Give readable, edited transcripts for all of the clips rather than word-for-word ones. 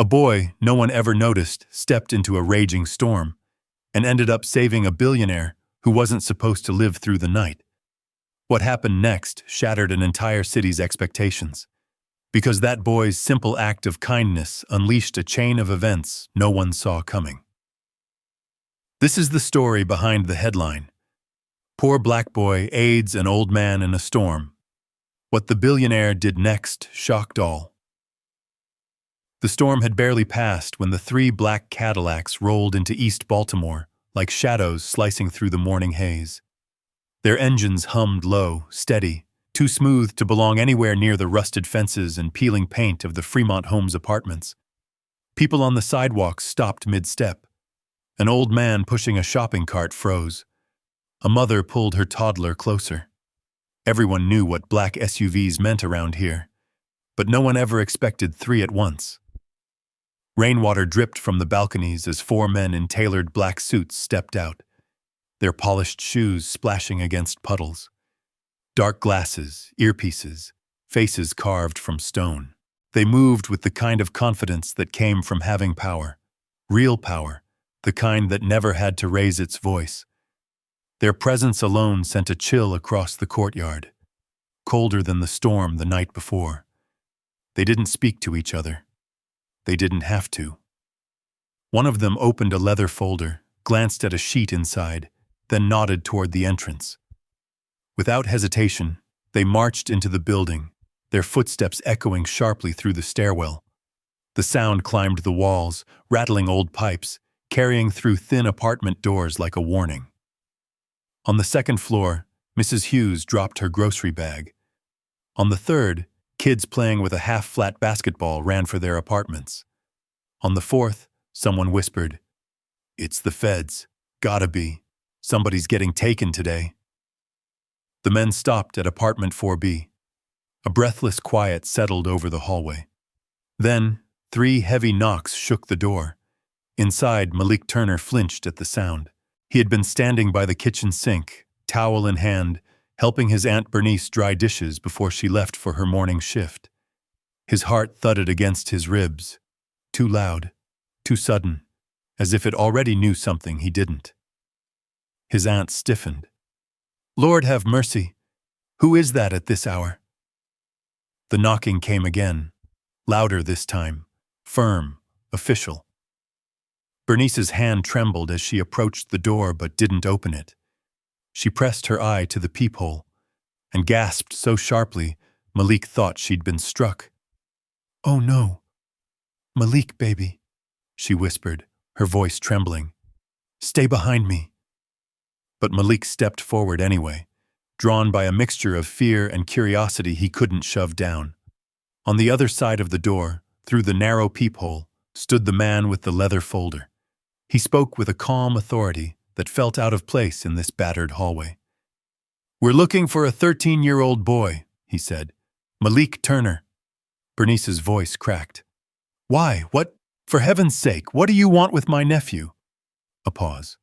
A boy no one ever noticed stepped into a raging storm and ended up saving a billionaire who wasn't supposed to live through the night. What happened next shattered an entire city's expectations, because that boy's simple act of kindness unleashed a chain of events no one saw coming. This is the story behind the headline. Poor black boy aids an old man in a storm. What the billionaire did next shocked all. The storm had barely passed when the 3 black Cadillacs rolled into East Baltimore like shadows slicing through the morning haze. Their engines hummed low, steady, too smooth to belong anywhere near the rusted fences and peeling paint of the Fremont Homes apartments. People on the sidewalks stopped mid-step. An old man pushing a shopping cart froze. A mother pulled her toddler closer. Everyone knew what black SUVs meant around here, but no one ever expected 3 at once. Rainwater dripped from the balconies as 4 men in tailored black suits stepped out, their polished shoes splashing against puddles. Dark glasses, earpieces, faces carved from stone. They moved with the kind of confidence that came from having power. Real power, the kind that never had to raise its voice. Their presence alone sent a chill across the courtyard, colder than the storm the night before. They didn't speak to each other. They didn't have to. One of them opened a leather folder, glanced at a sheet inside, then nodded toward the entrance. Without hesitation, they marched into the building, their footsteps echoing sharply through the stairwell. The sound climbed the walls, rattling old pipes, carrying through thin apartment doors like a warning. On the 2nd floor, Mrs. Hughes dropped her grocery bag. On the 3rd, kids playing with a half-flat basketball ran for their apartments. On the 4th, someone whispered, "It's the feds. Gotta be. Somebody's getting taken today." The men stopped at apartment 4B. A breathless quiet settled over the hallway. Then, 3 heavy knocks shook the door. Inside, Malik Turner flinched at the sound. He had been standing by the kitchen sink, towel in hand, helping his Aunt Bernice dry dishes before she left for her morning shift. His heart thudded against his ribs, too loud, too sudden, as if it already knew something he didn't. His aunt stiffened. "Lord have mercy! Who is that at this hour?" The knocking came again, louder this time, firm, official. Bernice's hand trembled as she approached the door but didn't open it. She pressed her eye to the peephole and gasped so sharply Malik thought she'd been struck. "Oh no. Malik, baby," she whispered, her voice trembling. "Stay behind me." But Malik stepped forward anyway, drawn by a mixture of fear and curiosity he couldn't shove down. On the other side of the door, through the narrow peephole, stood the man with the leather folder. He spoke with a calm authority that felt out of place in this battered hallway. "We're looking for a 13-year-old boy," he said. "Malik Turner." Bernice's voice cracked. "Why? What? For heaven's sake, what do you want with my nephew?" A pause.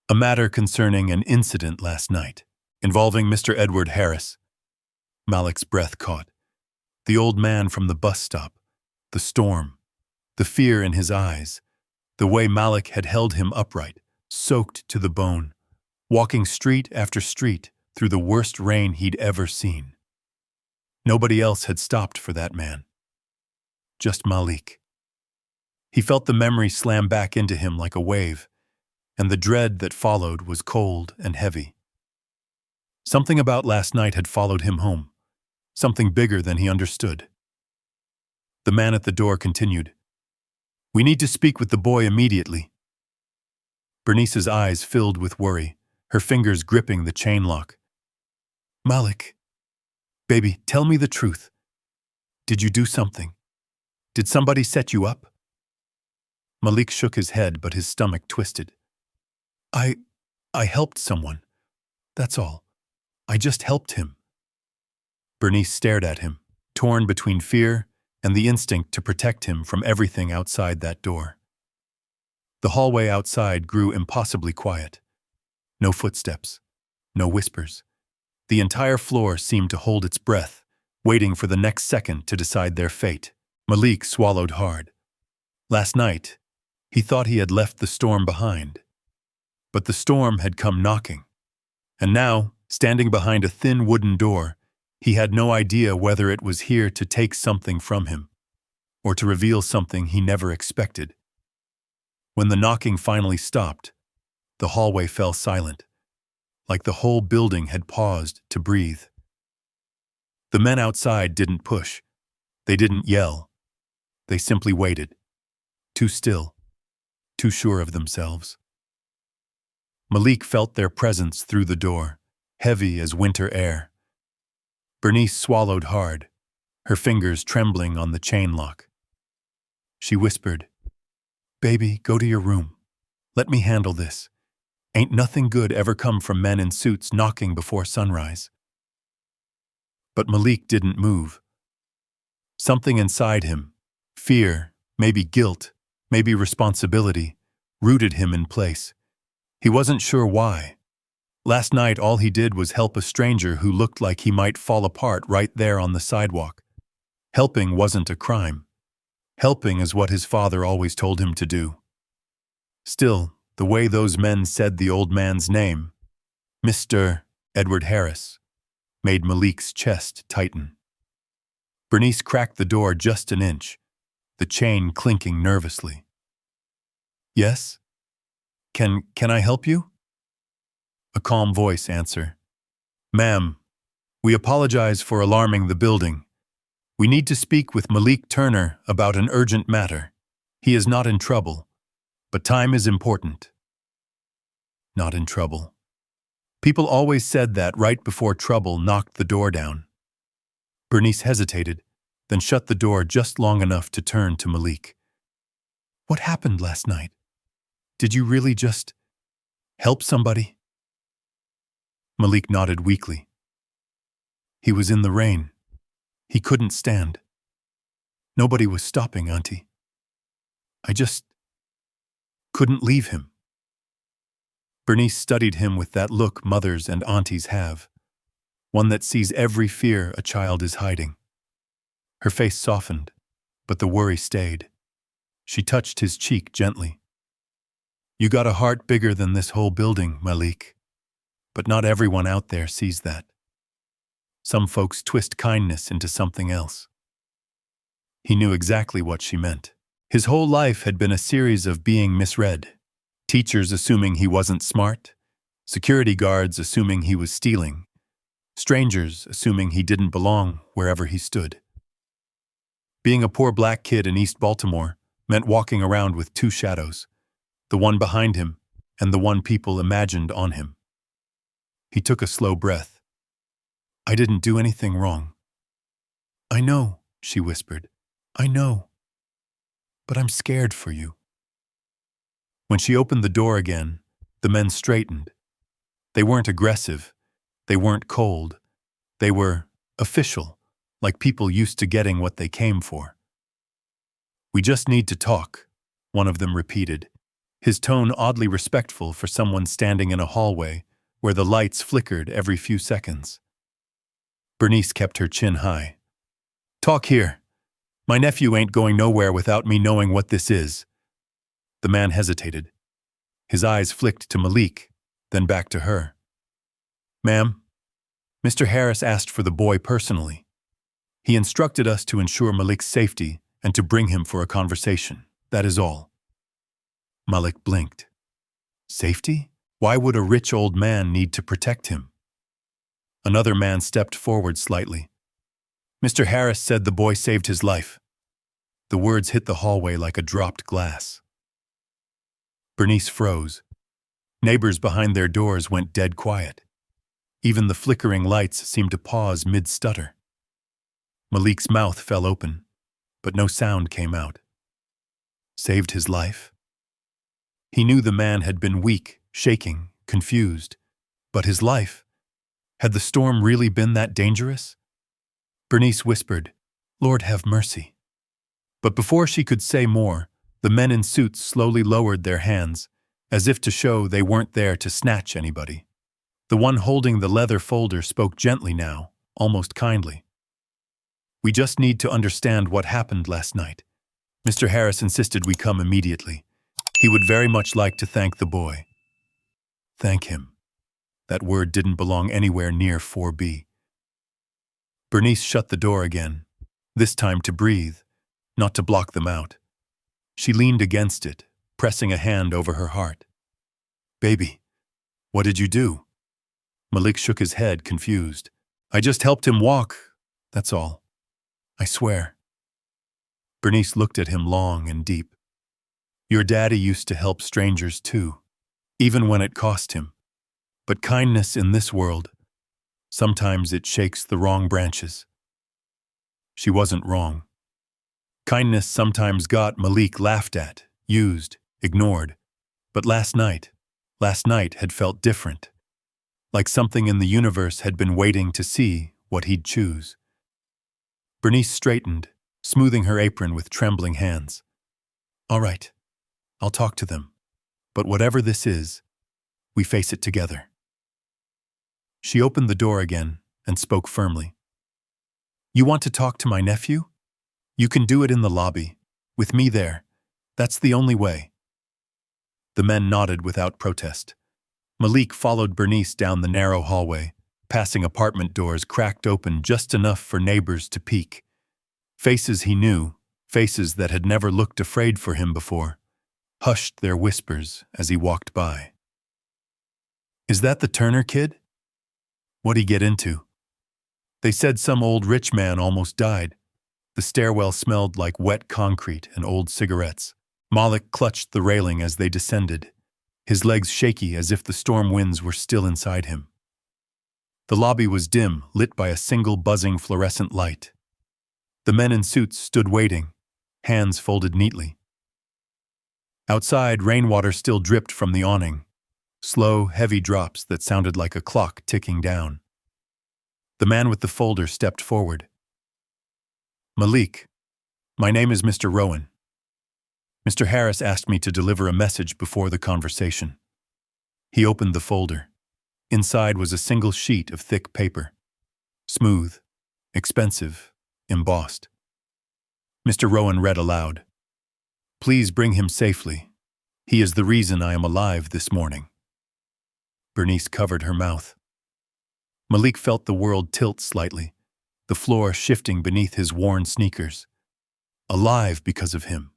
"A matter concerning an incident last night, involving Mr. Edward Harris." Malik's breath caught. The old man from the bus stop, the storm, the fear in his eyes, the way Malik had held him upright, soaked to the bone, walking street after street through the worst rain he'd ever seen. Nobody else had stopped for that man. Just Malik. He felt the memory slam back into him like a wave, and the dread that followed was cold and heavy. Something about last night had followed him home, something bigger than he understood. The man at the door continued, "We need to speak with the boy immediately." Bernice's eyes filled with worry, her fingers gripping the chain lock. "Malik, baby, tell me the truth. Did you do something? Did somebody set you up?" Malik shook his head, but his stomach twisted. I helped someone. That's all. I just helped him." Bernice stared at him, torn between fear and the instinct to protect him from everything outside that door. The hallway outside grew impossibly quiet. No footsteps, no whispers. The entire floor seemed to hold its breath, waiting for the next second to decide their fate. Malik swallowed hard, Last night, he thought he had left the storm behind. But the storm had come knocking. And now, standing behind a thin wooden door, he had no idea whether it was here to take something from him, or to reveal something he never expected. When the knocking finally stopped, the hallway fell silent, like the whole building had paused to breathe. The men outside didn't push. They didn't yell. They simply waited, too still, too sure of themselves. Malik felt their presence through the door, heavy as winter air. Bernice swallowed hard, her fingers trembling on the chain lock. She whispered, "Baby, go to your room. Let me handle this. Ain't nothing good ever come from men in suits knocking before sunrise." But Malik didn't move. Something inside him, fear, maybe guilt, maybe responsibility, rooted him in place. He wasn't sure why. Last night all he did was help a stranger who looked like he might fall apart right there on the sidewalk. Helping wasn't a crime. Helping is what his father always told him to do. Still, the way those men said the old man's name, Mr. Edward Harris, made Malik's chest tighten. Bernice cracked the door just an inch, the chain clinking nervously. "Yes? Can I help you?" A calm voice answered. "Ma'am, we apologize for alarming the building. We need to speak with Malik Turner about an urgent matter. He is not in trouble, but time is important." Not in trouble. People always said that right before trouble knocked the door down. Bernice hesitated, then shut the door just long enough to turn to Malik. "What happened last night? Did you really just help somebody?" Malik nodded weakly. "He was in the rain. He couldn't stand. Nobody was stopping, Auntie. I just couldn't leave him." Bernice studied him with that look mothers and aunties have, one that sees every fear a child is hiding. Her face softened, but the worry stayed. She touched his cheek gently. "You got a heart bigger than this whole building, Malik. But not everyone out there sees that. Some folks twist kindness into something else." He knew exactly what she meant. His whole life had been a series of being misread. Teachers assuming he wasn't smart, security guards assuming he was stealing, strangers assuming he didn't belong wherever he stood. Being a poor black kid in East Baltimore meant walking around with two shadows, the one behind him and the one people imagined on him. He took a slow breath. "I didn't do anything wrong." "I know," she whispered. "I know. But I'm scared for you." When she opened the door again, the men straightened. They weren't aggressive. They weren't cold. They were official, like people used to getting what they came for. "We just need to talk," one of them repeated, his tone oddly respectful for someone standing in a hallway where the lights flickered every few seconds. Bernice kept her chin high. "Talk here. My nephew ain't going nowhere without me knowing what this is." The man hesitated. His eyes flicked to Malik, then back to her. "Ma'am, Mr. Harris asked for the boy personally. He instructed us to ensure Malik's safety and to bring him for a conversation. That is all." Malik blinked. "Safety? Why would a rich old man need to protect him?" Another man stepped forward slightly. "Mr. Harris said the boy saved his life." The words hit the hallway like a dropped glass. Bernice froze. Neighbors behind their doors went dead quiet. Even the flickering lights seemed to pause mid-stutter. Malik's mouth fell open, but no sound came out. Saved his life? He knew the man had been weak, shaking, confused. But his life? Had the storm really been that dangerous? Bernice whispered, "Lord have mercy." But before she could say more, the men in suits slowly lowered their hands, as if to show they weren't there to snatch anybody. The one holding the leather folder spoke gently now, almost kindly. "We just need to understand what happened last night. Mr. Harris insisted we come immediately. He would very much like to thank the boy. Thank him. That word didn't belong anywhere near 4B. Bernice shut the door again, this time to breathe, not to block them out. She leaned against it, pressing a hand over her heart. Baby, what did you do? Malik shook his head, confused. I just helped him walk, that's all. I swear. Bernice looked at him long and deep. Your daddy used to help strangers too, even when it cost him. But kindness in this world, sometimes it shakes the wrong branches. She wasn't wrong. Kindness sometimes got Malik laughed at, used, ignored. But last night had felt different. Like something in the universe had been waiting to see what he'd choose. Bernice straightened, smoothing her apron with trembling hands. All right, I'll talk to them. But whatever this is, we face it together. She opened the door again and spoke firmly. You want to talk to my nephew? You can do it in the lobby, with me there. That's the only way. The men nodded without protest. Malik followed Bernice down the narrow hallway, passing apartment doors cracked open just enough for neighbors to peek. Faces he knew, faces that had never looked afraid for him before, hushed their whispers as he walked by. Is that the Turner kid? What'd he get into? They said some old rich man almost died. The stairwell smelled like wet concrete and old cigarettes. Malik clutched the railing as they descended, his legs shaky as if the storm winds were still inside him. The lobby was dim, lit by a single buzzing fluorescent light. The men in suits stood waiting, hands folded neatly. Outside, rainwater still dripped from the awning, slow, heavy drops that sounded like a clock ticking down. The man with the folder stepped forward. Malik, my name is Mr. Rowan. Mr. Harris asked me to deliver a message before the conversation. He opened the folder. Inside was a single sheet of thick paper. Smooth, expensive, embossed. Mr. Rowan read aloud. Please bring him safely. He is the reason I am alive this morning. Bernice covered her mouth. Malik felt the world tilt slightly, the floor shifting beneath his worn sneakers. Alive because of him.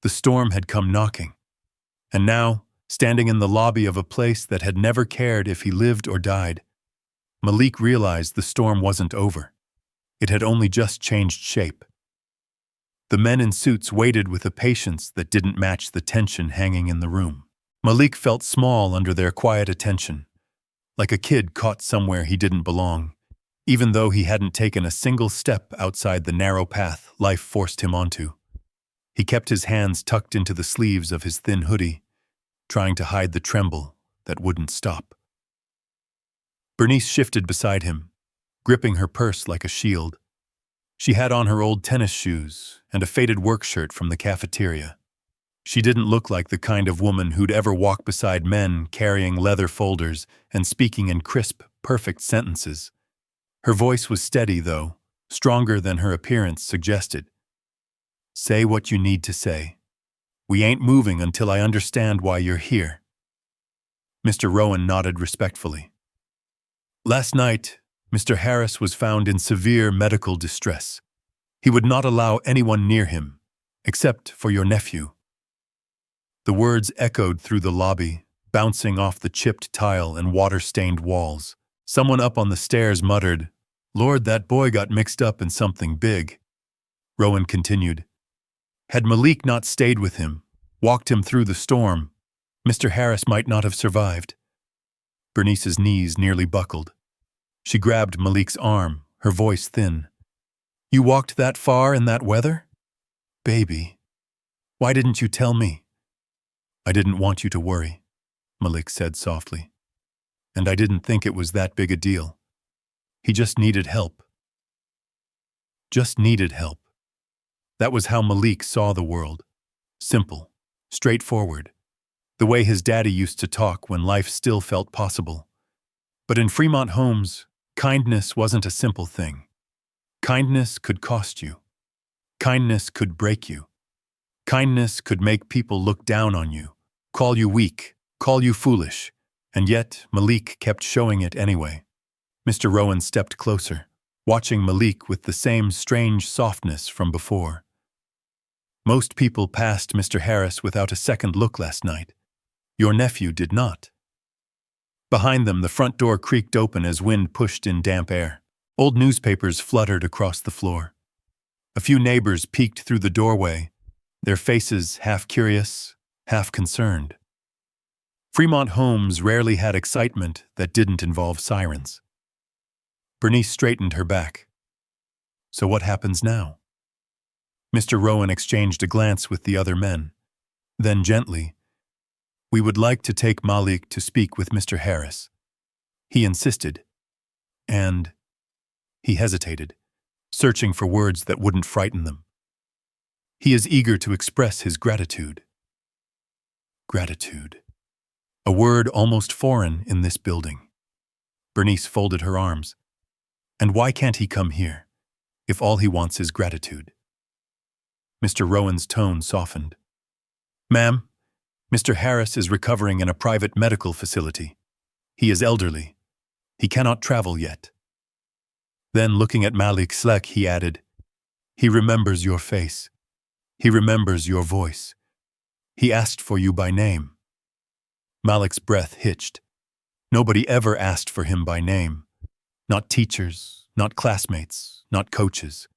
The storm had come knocking, and now, standing in the lobby of a place that had never cared if he lived or died, Malik realized the storm wasn't over. It had only just changed shape. The men in suits waited with a patience that didn't match the tension hanging in the room. Malik felt small under their quiet attention, like a kid caught somewhere he didn't belong, even though he hadn't taken a single step outside the narrow path life forced him onto. He kept his hands tucked into the sleeves of his thin hoodie, trying to hide the tremble that wouldn't stop. Bernice shifted beside him, gripping her purse like a shield. She had on her old tennis shoes and a faded work shirt from the cafeteria. She didn't look like the kind of woman who'd ever walk beside men carrying leather folders and speaking in crisp, perfect sentences. Her voice was steady, though, stronger than her appearance suggested. Say what you need to say. We ain't moving until I understand why you're here. Mr. Rowan nodded respectfully. Last night, Mr. Harris was found in severe medical distress. He would not allow anyone near him, except for your nephew. The words echoed through the lobby, bouncing off the chipped tile and water-stained walls. Someone up on the stairs muttered, Lord, that boy got mixed up in something big. Rowan continued. Had Malik not stayed with him, walked him through the storm, Mr. Harris might not have survived. Bernice's knees nearly buckled. She grabbed Malik's arm, her voice thin. You walked that far in that weather? Baby, why didn't you tell me? I didn't want you to worry, Malik said softly. And I didn't think it was that big a deal. He just needed help. Just needed help. That was how Malik saw the world. Simple, straightforward. The way his daddy used to talk when life still felt possible. But in Fremont homes, kindness wasn't a simple thing. Kindness could cost you. Kindness could break you. Kindness could make people look down on you, call you weak, call you foolish, and yet Malik kept showing it anyway. Mr. Rowan stepped closer, watching Malik with the same strange softness from before. Most people passed Mr. Harris without a second look last night. Your nephew did not. Behind them, the front door creaked open as wind pushed in damp air. Old newspapers fluttered across the floor. A few neighbors peeked through the doorway, their faces half curious, half concerned. Fremont homes rarely had excitement that didn't involve sirens. Bernice straightened her back. So what happens now? Mr. Rowan exchanged a glance with the other men. Then gently, "We would like to take Malik to speak with Mr. Harris." He insisted. And he hesitated, searching for words that wouldn't frighten them. He is eager to express his gratitude. Gratitude. A word almost foreign in this building. Bernice folded her arms. And why can't he come here, if all he wants is gratitude? Mr. Rowan's tone softened. "Ma'am, Mr. Harris is recovering in a private medical facility. He is elderly. He cannot travel yet." Then, looking at Malik Slek, he added, "He remembers your face. He remembers your voice. He asked for you by name." Malik's breath hitched. Nobody ever asked for him by name. Not teachers, not classmates, not coaches.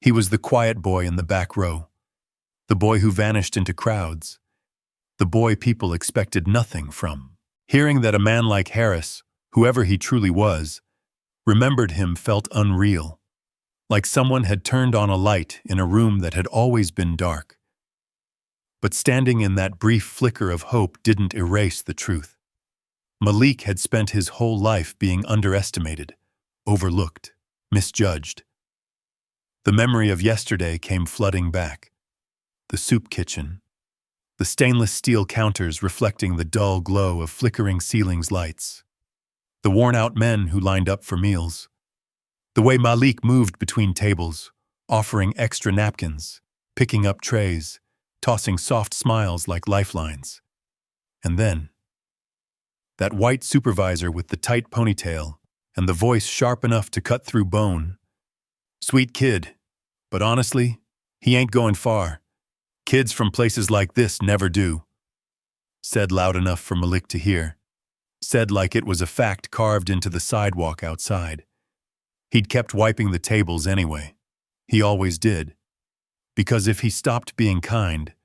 He was the quiet boy in the back row, the boy who vanished into crowds, the boy people expected nothing from. Hearing that a man like Harris, whoever he truly was, remembered him felt unreal, like someone had turned on a light in a room that had always been dark. But standing in that brief flicker of hope didn't erase the truth. Malik had spent his whole life being underestimated, overlooked, misjudged. The memory of yesterday came flooding back. The soup kitchen, the stainless steel counters reflecting the dull glow of flickering ceilings lights, the worn-out men who lined up for meals, the way Malik moved between tables, offering extra napkins, picking up trays, tossing soft smiles like lifelines. And then, that white supervisor with the tight ponytail and the voice sharp enough to cut through bone. "Sweet kid, but honestly, he ain't going far. Kids from places like this never do." Said loud enough for Malik to hear. Said like it was a fact carved into the sidewalk outside. He'd kept wiping the tables anyway. He always did. Because if he stopped being kind,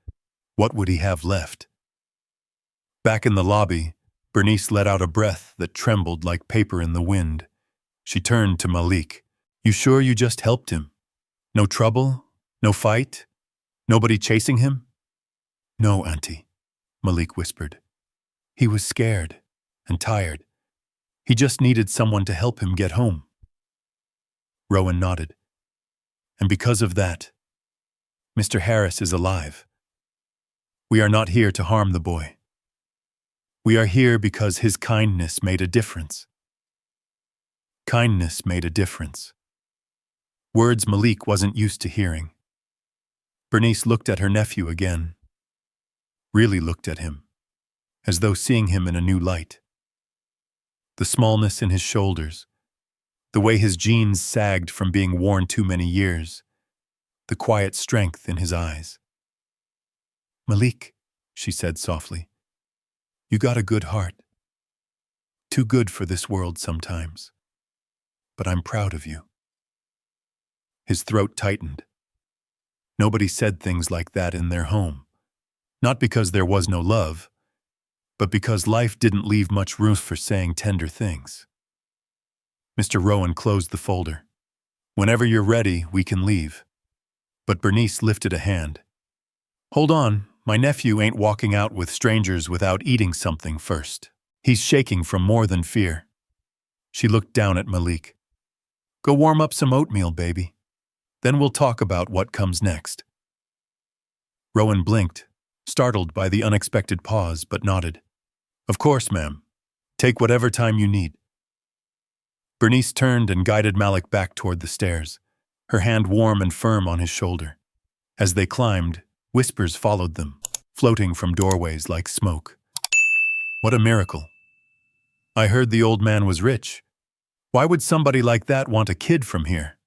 what would he have left? Back in the lobby, Bernice let out a breath that trembled like paper in the wind. She turned to Malik. "You sure you just helped him? No trouble? No fight? Nobody chasing him?" "No, Auntie," Malik whispered. "He was scared and tired. He just needed someone to help him get home." Rowan nodded. "And because of that, Mr. Harris is alive. We are not here to harm the boy. We are here because his kindness made a difference." Kindness made a difference. Words Malik wasn't used to hearing. Bernice looked at her nephew again. Really looked at him, as though seeing him in a new light. The smallness in his shoulders, the way his jeans sagged from being worn too many years, the quiet strength in his eyes. "Malik," she said softly, "you got a good heart. Too good for this world sometimes. But I'm proud of you." His throat tightened. Nobody said things like that in their home. Not because there was no love, but because life didn't leave much room for saying tender things. Mr. Rowan closed the folder. "Whenever you're ready, we can leave." But Bernice lifted a hand. "Hold on, my nephew ain't walking out with strangers without eating something first. He's shaking from more than fear." She looked down at Malik. "Go warm up some oatmeal, baby. Then we'll talk about what comes next." Rowan blinked, startled by the unexpected pause, but nodded. "Of course, ma'am. Take whatever time you need." Bernice turned and guided Malik back toward the stairs, her hand warm and firm on his shoulder. As they climbed, whispers followed them, floating from doorways like smoke. What a miracle. I heard the old man was rich. Why would somebody like that want a kid from here?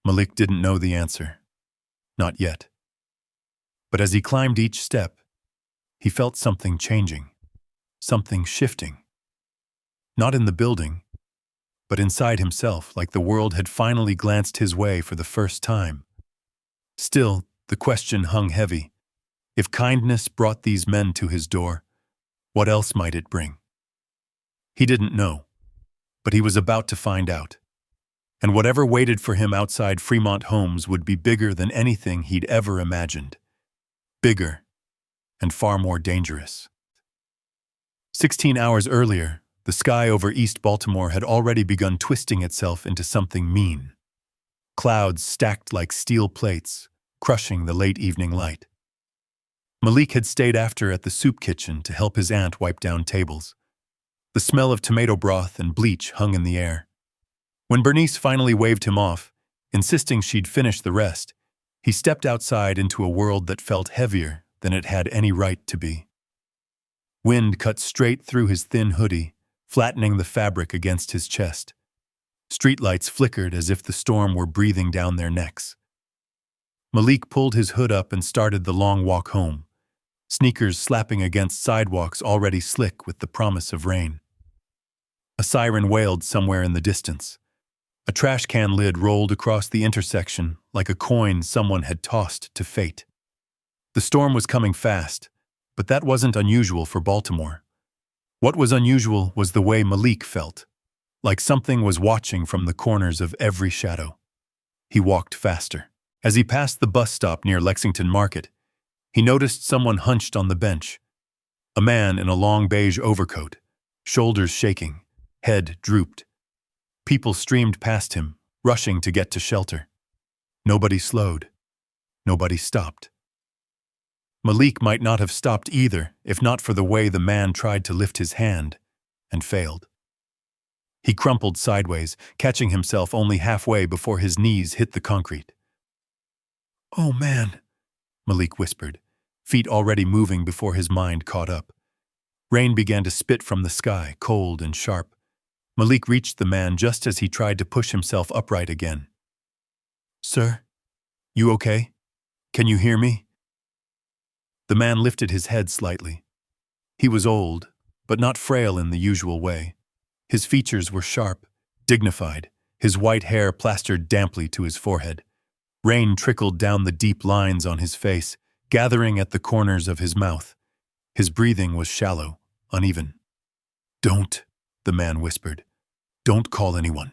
Malik didn't know the answer. Not yet. But as he climbed each step, he felt something changing, something shifting. Not in the building, but inside himself, like the world had finally glanced his way for the first time. Still, the question hung heavy. If kindness brought these men to his door, what else might it bring? He didn't know, but he was about to find out. And whatever waited for him outside Fremont Homes would be bigger than anything he'd ever imagined. Bigger and far more dangerous. 16 hours earlier, the sky over East Baltimore had already begun twisting itself into something mean. Clouds stacked like steel plates, crushing the late evening light. Malik had stayed after at the soup kitchen to help his aunt wipe down tables. The smell of tomato broth and bleach hung in the air. When Bernice finally waved him off, insisting she'd finish the rest, he stepped outside into a world that felt heavier than it had any right to be. Wind cut straight through his thin hoodie, flattening the fabric against his chest. Streetlights flickered as if the storm were breathing down their necks. Malik pulled his hood up and started the long walk home, sneakers slapping against sidewalks already slick with the promise of rain. A siren wailed somewhere in the distance. A trash can lid rolled across the intersection like a coin someone had tossed to fate. The storm was coming fast, but that wasn't unusual for Baltimore. What was unusual was the way Malik felt, like something was watching from the corners of every shadow. He walked faster. As he passed the bus stop near Lexington Market, he noticed someone hunched on the bench. A man in a long beige overcoat, shoulders shaking, head drooped. People streamed past him, rushing to get to shelter. Nobody slowed. Nobody stopped. Malik might not have stopped either, if not for the way the man tried to lift his hand, and failed. He crumpled sideways, catching himself only halfway before his knees hit the concrete. "Oh, man," Malik whispered, feet already moving before his mind caught up. Rain began to spit from the sky, cold and sharp. Malik reached the man just as he tried to push himself upright again. "Sir, you okay? Can you hear me?" The man lifted his head slightly. He was old, but not frail in the usual way. His features were sharp, dignified, his white hair plastered damply to his forehead. Rain trickled down the deep lines on his face, gathering at the corners of his mouth. His breathing was shallow, uneven. "Don't," the man whispered. "Don't call anyone.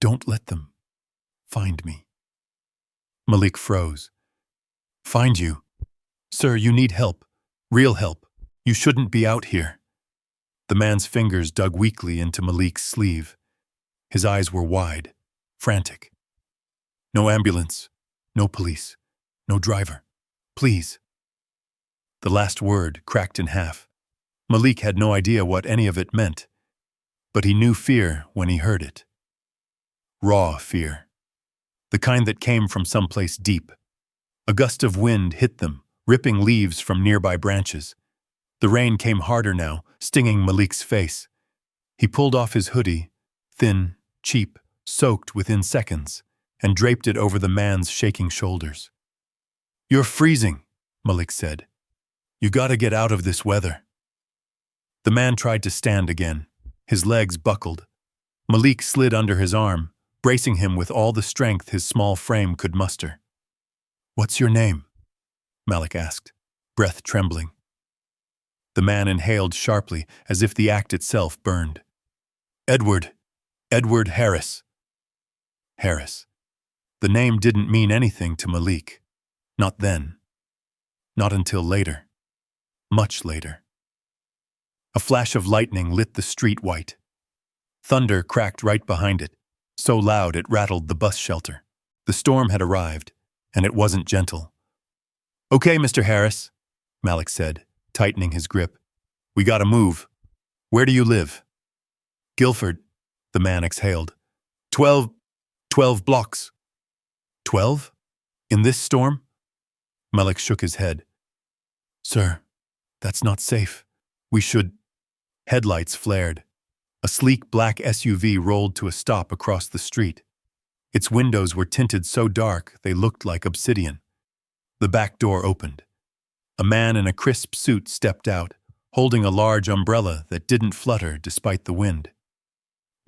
Don't let them find me." Malik froze. "Find you? Sir, you need help. Real help. You shouldn't be out here." The man's fingers dug weakly into Malik's sleeve. His eyes were wide, frantic. "No ambulance. No police. No driver. Please." The last word cracked in half. Malik had no idea what any of it meant, but he knew fear when he heard it. Raw fear. The kind that came from someplace deep. A gust of wind hit them, ripping leaves from nearby branches. The rain came harder now, stinging Malik's face. He pulled off his hoodie, thin, cheap, soaked within seconds, and draped it over the man's shaking shoulders. "You're freezing," Malik said. "You gotta get out of this weather." The man tried to stand again. His legs buckled. Malik slid under his arm, bracing him with all the strength his small frame could muster. "What's your name?" Malik asked, breath trembling. The man inhaled sharply, as if the act itself burned. "Edward. Edward Harris." Harris. The name didn't mean anything to Malik. Not then. Not until later. Much later. A flash of lightning lit the street white. Thunder cracked right behind it, so loud it rattled the bus shelter. The storm had arrived, and it wasn't gentle. "Okay, Mr. Harris," Malik said, tightening his grip. "We gotta move. Where do you live?" "Guilford," the man exhaled. 12 blocks." 12? In this storm? Malik shook his head. Sir, that's not safe. We should. Headlights flared. A sleek black SUV rolled to a stop across the street. Its windows were tinted so dark they looked like obsidian. The back door opened. A man in a crisp suit stepped out, holding a large umbrella that didn't flutter despite the wind.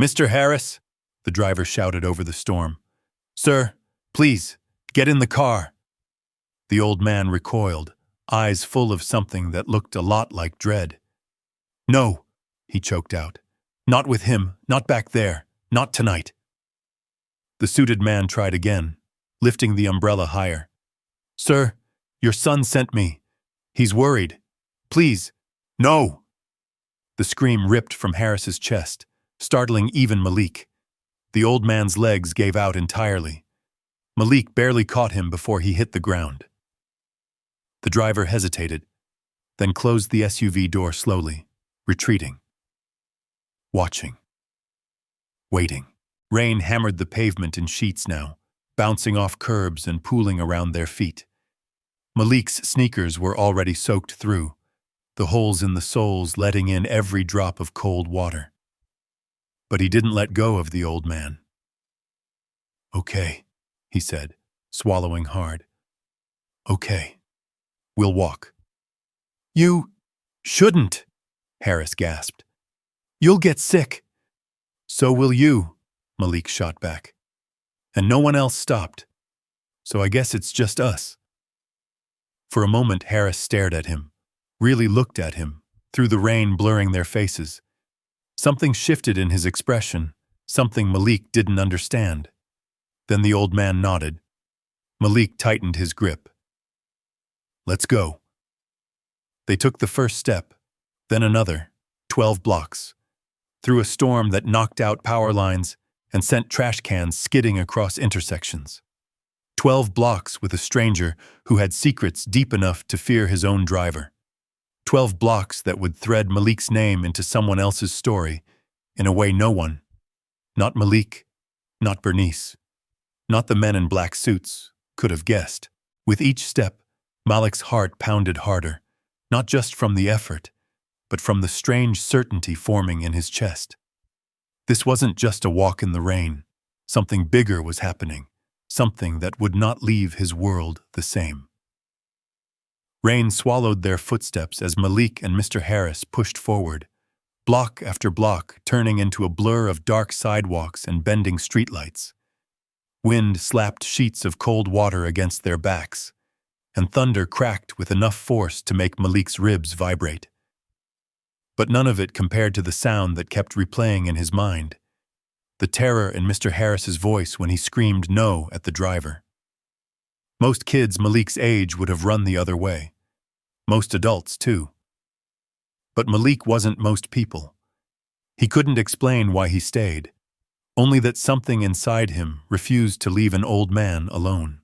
Mr. Harris, the driver shouted over the storm. Sir, please, get in the car. The old man recoiled, eyes full of something that looked a lot like dread. No, he choked out. Not with him, not back there, not tonight. The suited man tried again, lifting the umbrella higher. Sir, your son sent me. He's worried. Please, no! The scream ripped from Harris's chest, startling even Malik. The old man's legs gave out entirely. Malik barely caught him before he hit the ground. The driver hesitated, then closed the SUV door slowly, retreating. Watching. Waiting. Rain hammered the pavement in sheets now, bouncing off curbs and pooling around their feet. Malik's sneakers were already soaked through, the holes in the soles letting in every drop of cold water. But he didn't let go of the old man. Okay, he said, swallowing hard. Okay, we'll walk. You shouldn't, Harris gasped. You'll get sick. So will you, Malik shot back. And no one else stopped. So I guess it's just us. For a moment, Harris stared at him, really looked at him, through the rain blurring their faces. Something shifted in his expression, something Malik didn't understand. Then the old man nodded. Malik tightened his grip. Let's go. They took the first step, then another, 12 blocks, through a storm that knocked out power lines and sent trash cans skidding across intersections. 12 blocks with a stranger who had secrets deep enough to fear his own driver. 12 blocks that would thread Malik's name into someone else's story in a way no one, not Malik, not Bernice, not the men in black suits, could have guessed. With each step, Malik's heart pounded harder, not just from the effort, but from the strange certainty forming in his chest. This wasn't just a walk in the rain. Something bigger was happening, something that would not leave his world the same. Rain swallowed their footsteps as Malik and Mr. Harris pushed forward, block after block turning into a blur of dark sidewalks and bending streetlights. Wind slapped sheets of cold water against their backs, and thunder cracked with enough force to make Malik's ribs vibrate. But none of it compared to the sound that kept replaying in his mind, the terror in Mr. Harris's voice when he screamed no at the driver. Most kids Malik's age would have run the other way. Most adults, too. But Malik wasn't most people. He couldn't explain why he stayed, only that something inside him refused to leave an old man alone.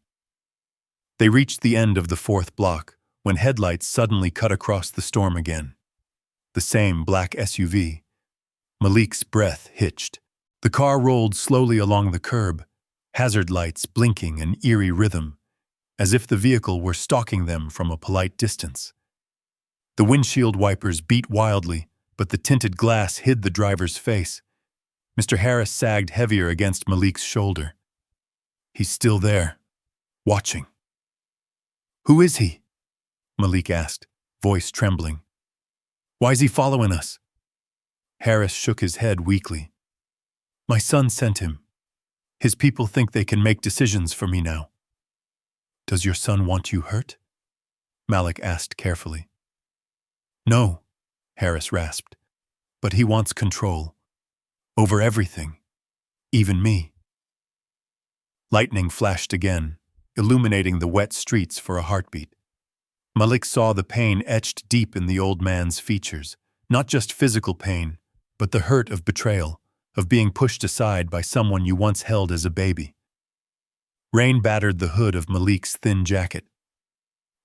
They reached the end of the 4th block when headlights suddenly cut across the storm again. The same black SUV. Malik's breath hitched. The car rolled slowly along the curb, hazard lights blinking in eerie rhythm, as if the vehicle were stalking them from a polite distance. The windshield wipers beat wildly, but the tinted glass hid the driver's face. Mr. Harris sagged heavier against Malik's shoulder. He's still there, watching. Who is he? Malik asked, voice trembling. Why's he following us? Harris shook his head weakly. My son sent him. His people think they can make decisions for me now. Does your son want you hurt? Malik asked carefully. No, Harris rasped, but he wants control. Over everything, even me. Lightning flashed again, illuminating the wet streets for a heartbeat. Malik saw the pain etched deep in the old man's features, not just physical pain, but the hurt of betrayal, of being pushed aside by someone you once held as a baby. Rain battered the hood of Malik's thin jacket.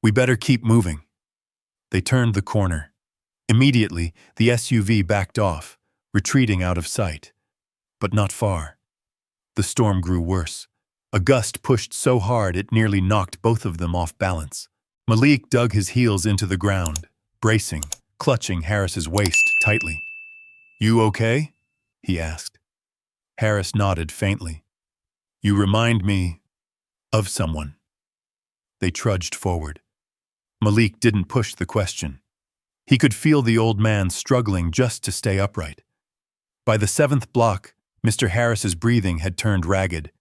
We better keep moving. They turned the corner. Immediately, the SUV backed off, retreating out of sight. But not far. The storm grew worse. A gust pushed so hard it nearly knocked both of them off balance, Malik dug his heels into the ground, bracing, clutching Harris's waist tightly. "You okay?" he asked. Harris nodded faintly. "You remind me of someone." They trudged forward. Malik didn't push the question. He could feel the old man struggling just to stay upright. By the 7th block, Mr. Harris's breathing had turned ragged,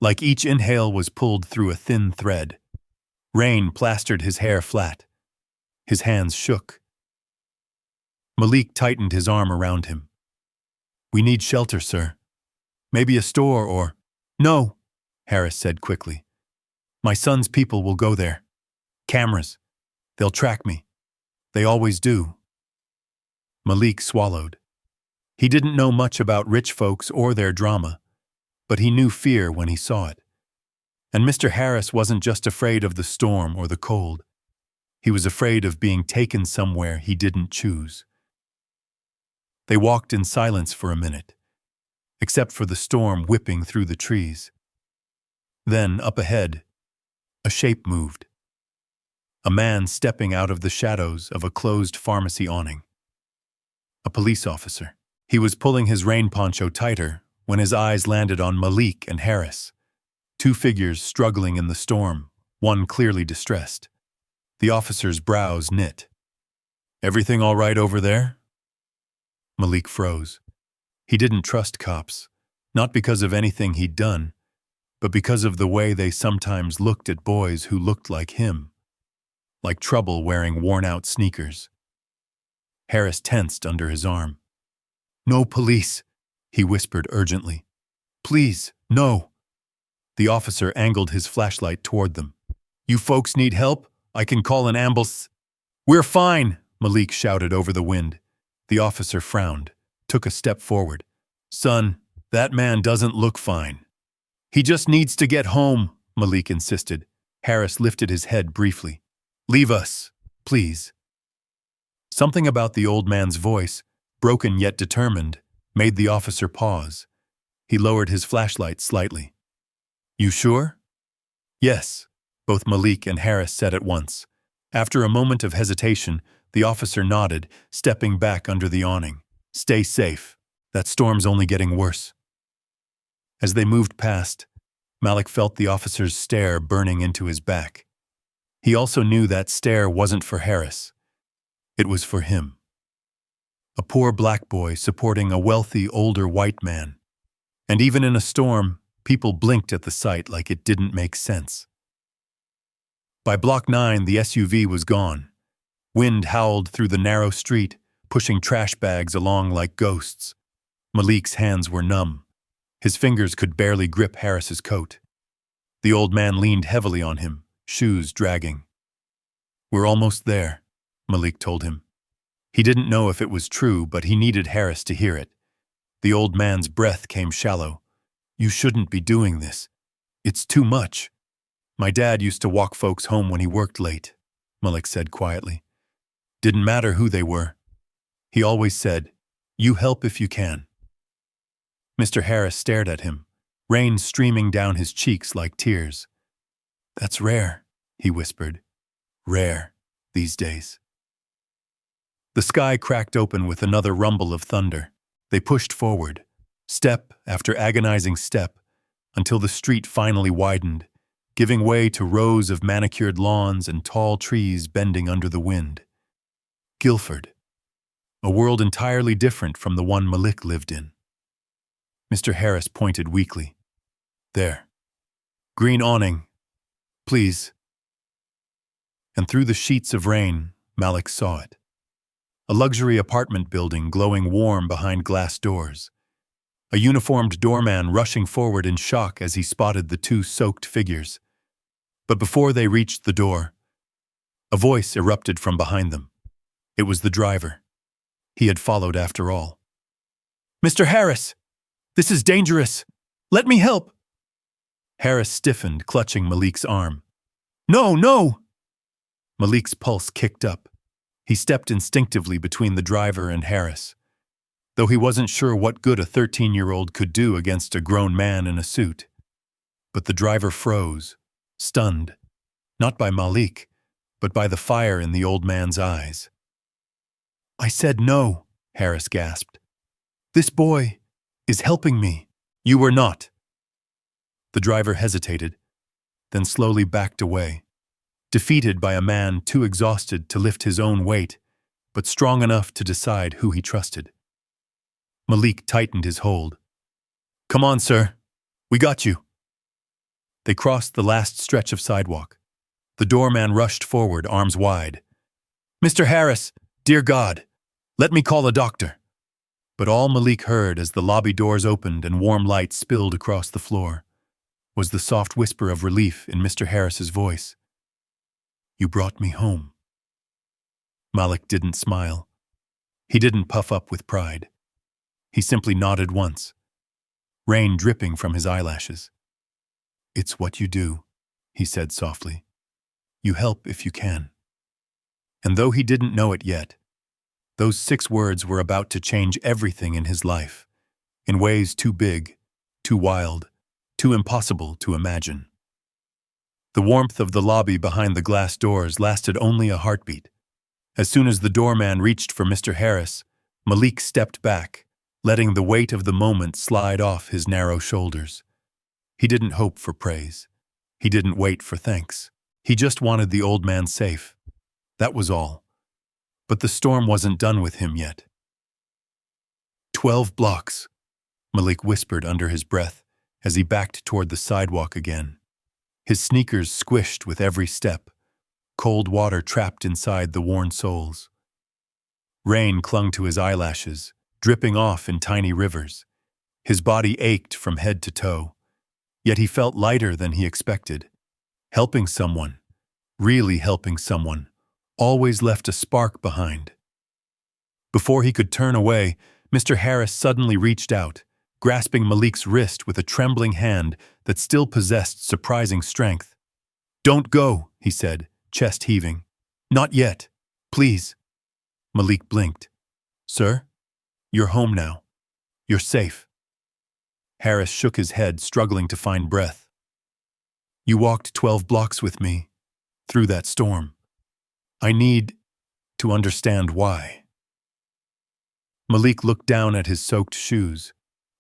like each inhale was pulled through a thin thread. Rain plastered his hair flat. His hands shook. Malik tightened his arm around him. "We need shelter, sir. Maybe a store or—" "No," Harris said quickly. "My son's people will go there. Cameras. They'll track me. They always do." Malik swallowed. He didn't know much about rich folks or their drama, but he knew fear when he saw it. And Mr. Harris wasn't just afraid of the storm or the cold. He was afraid of being taken somewhere he didn't choose. They walked in silence for a minute, except for the storm whipping through the trees. Then, up ahead, a shape moved. A man stepping out of the shadows of a closed pharmacy awning. A police officer. He was pulling his rain poncho tighter when his eyes landed on Malik and Harris, two figures struggling in the storm, one clearly distressed. The officer's brows knit. "Everything all right over there?" Malik froze. He didn't trust cops, not because of anything he'd done, but because of the way they sometimes looked at boys who looked like him, like trouble wearing worn-out sneakers. Harris tensed under his arm. "No police," he whispered urgently. "Please, no." The officer angled his flashlight toward them. "You folks need help? I can call an ambulance." "We're fine," Malik shouted over the wind. The officer frowned, took a step forward. "Son, that man doesn't look fine." "He just needs to get home," Malik insisted. Harris lifted his head briefly. "Leave us, please." Something about the old man's voice, broken yet determined, made the officer pause. He lowered his flashlight slightly. "You sure?" "Yes," both Malik and Harris said at once. After a moment of hesitation, the officer nodded, stepping back under the awning. "Stay safe. That storm's only getting worse." As they moved past, Malik felt the officer's stare burning into his back. He also knew that stare wasn't for Harris. It was for him. A poor black boy supporting a wealthy, older white man. And even in a storm, people blinked at the sight like it didn't make sense. By Block 9, the SUV was gone. Wind howled through the narrow street, pushing trash bags along like ghosts. Malik's hands were numb. His fingers could barely grip Harris's coat. The old man leaned heavily on him, shoes dragging. "We're almost there," Malik told him. He didn't know if it was true, but he needed Harris to hear it. The old man's breath came shallow. "You shouldn't be doing this. It's too much." "My dad used to walk folks home when he worked late," Malik said quietly. "Didn't matter who they were. He always said, 'You help if you can.'" Mr. Harris stared at him, rain streaming down his cheeks like tears. "That's rare," he whispered. "Rare, these days." The sky cracked open with another rumble of thunder. They pushed forward, step after agonizing step, until the street finally widened, giving way to rows of manicured lawns and tall trees bending under the wind. Guilford. A world entirely different from the one Malik lived in. Mr. Harris pointed weakly. "There. Green awning. Please." And through the sheets of rain, Malik saw it. A luxury apartment building glowing warm behind glass doors. A uniformed doorman rushing forward in shock as he spotted the two soaked figures. But before they reached the door, a voice erupted from behind them. It was the driver. He had followed after all. "Mr. Harris! This is dangerous! Let me help!" Harris stiffened, clutching Malik's arm. "No, no!" Malik's pulse kicked up. He stepped instinctively between the driver and Harris, though he wasn't sure what good a 13-year-old could do against a grown man in a suit. But the driver froze, stunned, not by Malik, but by the fire in the old man's eyes. "I said no," Harris gasped. "This boy is helping me." "You were not." The driver hesitated, then slowly backed away, defeated by a man too exhausted to lift his own weight, but strong enough to decide who he trusted. Malik tightened his hold. "Come on, sir. We got you." They crossed the last stretch of sidewalk. The doorman rushed forward, arms wide. "Mr. Harris, dear God, let me call a doctor." But all Malik heard as the lobby doors opened and warm light spilled across the floor was the soft whisper of relief in Mr. Harris's voice. "You brought me home." Malik didn't smile. He didn't puff up with pride. He simply nodded once, rain dripping from his eyelashes. "It's what you do," he said softly. "You help if you can." And though he didn't know it yet, those 6 words were about to change everything in his life, in ways too big, too wild, too impossible to imagine. The warmth of the lobby behind the glass doors lasted only a heartbeat. As soon as the doorman reached for Mr. Harris, Malik stepped back, letting the weight of the moment slide off his narrow shoulders. He didn't hope for praise. He didn't wait for thanks. He just wanted the old man safe. That was all. But the storm wasn't done with him yet. 12 blocks, Malik whispered under his breath as he backed toward the sidewalk again. His sneakers squished with every step, cold water trapped inside the worn soles. Rain clung to his eyelashes, dripping off in tiny rivers. His body ached from head to toe, yet he felt lighter than he expected. Helping someone, really helping someone, always left a spark behind. Before he could turn away, Mr. Harris suddenly reached out, grasping Malik's wrist with a trembling hand that still possessed surprising strength. "Don't go," he said, chest heaving. "Not yet. Please." Malik blinked. "Sir, you're home now. You're safe." Harris shook his head, struggling to find breath. "You walked 12 blocks with me, through that storm. I need to understand why." Malik looked down at his soaked shoes,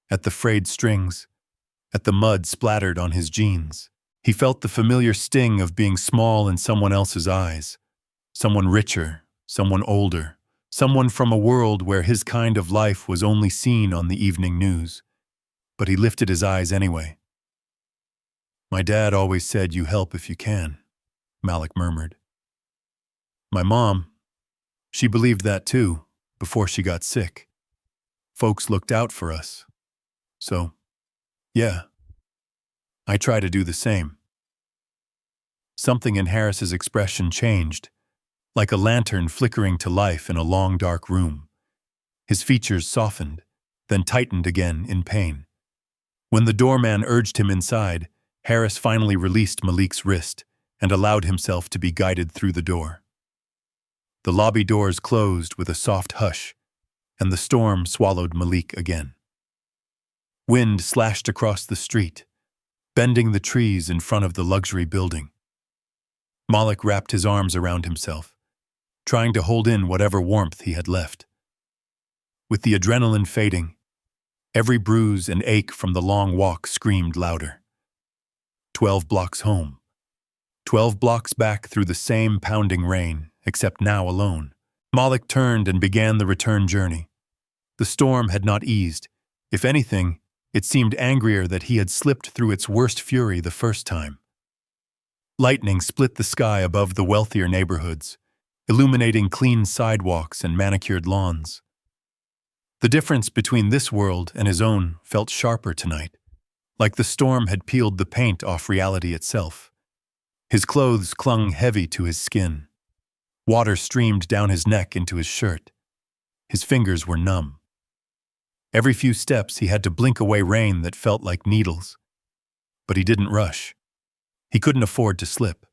at the frayed strings, at the mud splattered on his jeans. He felt the familiar sting of being small in someone else's eyes. Someone richer, someone older, someone from a world where his kind of life was only seen on the evening news. But he lifted his eyes anyway. "My dad always said you help if you can," Malik murmured. "My mom, she believed that too, before she got sick. Folks looked out for us. So, yeah, I try to do the same." Something in Harris's expression changed, like a lantern flickering to life in a long dark room. His features softened, then tightened again in pain. When the doorman urged him inside, Harris finally released Malik's wrist and allowed himself to be guided through the door. The lobby doors closed with a soft hush, and the storm swallowed Malik again. Wind slashed across the street, bending the trees in front of the luxury building. Malik wrapped his arms around himself, trying to hold in whatever warmth he had left. With the adrenaline fading, every bruise and ache from the long walk screamed louder. 12 blocks home. 12 blocks back through the same pounding rain, except now alone. Malik turned and began the return journey. The storm had not eased. If anything, it seemed angrier that he had slipped through its worst fury the first time. Lightning split the sky above the wealthier neighborhoods, illuminating clean sidewalks and manicured lawns. The difference between this world and his own felt sharper tonight, like the storm had peeled the paint off reality itself. His clothes clung heavy to his skin. Water streamed down his neck into his shirt. His fingers were numb. Every few steps he had to blink away rain that felt like needles. But he didn't rush. He couldn't afford to slip.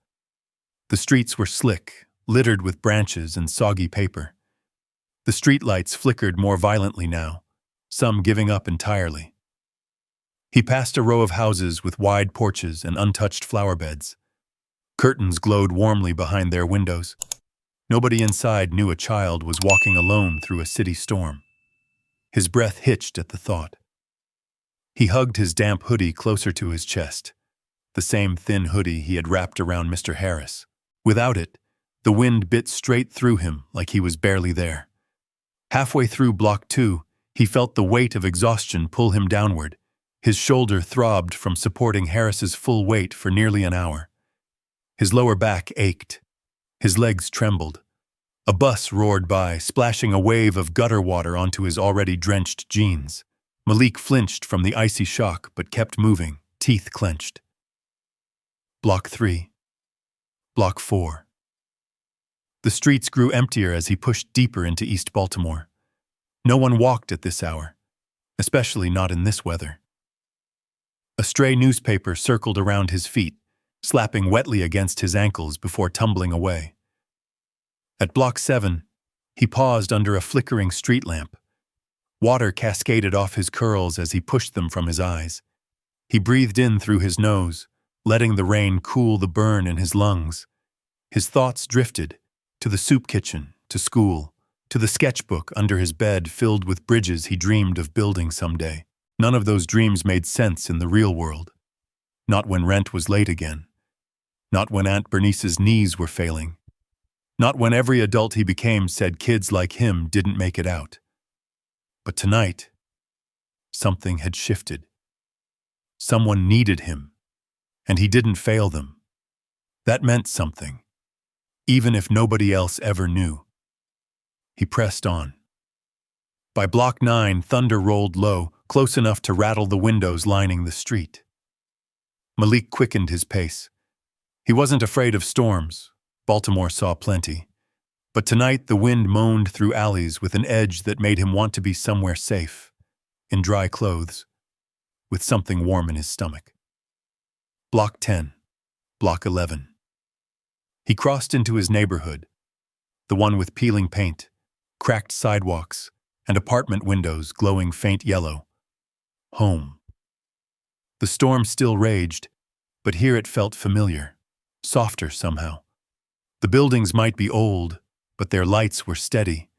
The streets were slick, littered with branches and soggy paper. The streetlights flickered more violently now, some giving up entirely. He passed a row of houses with wide porches and untouched flower beds. Curtains glowed warmly behind their windows. Nobody inside knew a child was walking alone through a city storm. His breath hitched at the thought. He hugged his damp hoodie closer to his chest, the same thin hoodie he had wrapped around Mr. Harris. Without it, the wind bit straight through him like he was barely there. Halfway through Block 2, he felt the weight of exhaustion pull him downward. His shoulder throbbed from supporting Harris's full weight for nearly an hour. His lower back ached. His legs trembled. A bus roared by, splashing a wave of gutter water onto his already drenched jeans. Malik flinched from the icy shock but kept moving, teeth clenched. Block 3. Block 4. The streets grew emptier as he pushed deeper into East Baltimore. No one walked at this hour, especially not in this weather. A stray newspaper circled around his feet, slapping wetly against his ankles before tumbling away. At Block 7, he paused under a flickering street lamp. Water cascaded off his curls as he pushed them from his eyes. He breathed in through his nose, letting the rain cool the burn in his lungs. His thoughts drifted to the soup kitchen, to school, to the sketchbook under his bed filled with bridges he dreamed of building someday. None of those dreams made sense in the real world. Not when rent was late again. Not when Aunt Bernice's knees were failing. Not when every adult he became said kids like him didn't make it out. But tonight, something had shifted. Someone needed him, and he didn't fail them. That meant something, even if nobody else ever knew. He pressed on. By Block 9, thunder rolled low, close enough to rattle the windows lining the street. Malik quickened his pace. He wasn't afraid of storms. Baltimore saw plenty. But tonight the wind moaned through alleys with an edge that made him want to be somewhere safe, in dry clothes, with something warm in his stomach. Block 10. Block 11. He crossed into his neighborhood, the one with peeling paint, cracked sidewalks, and apartment windows glowing faint yellow. Home. The storm still raged, but here it felt familiar, softer somehow. The buildings might be old, but their lights were steady,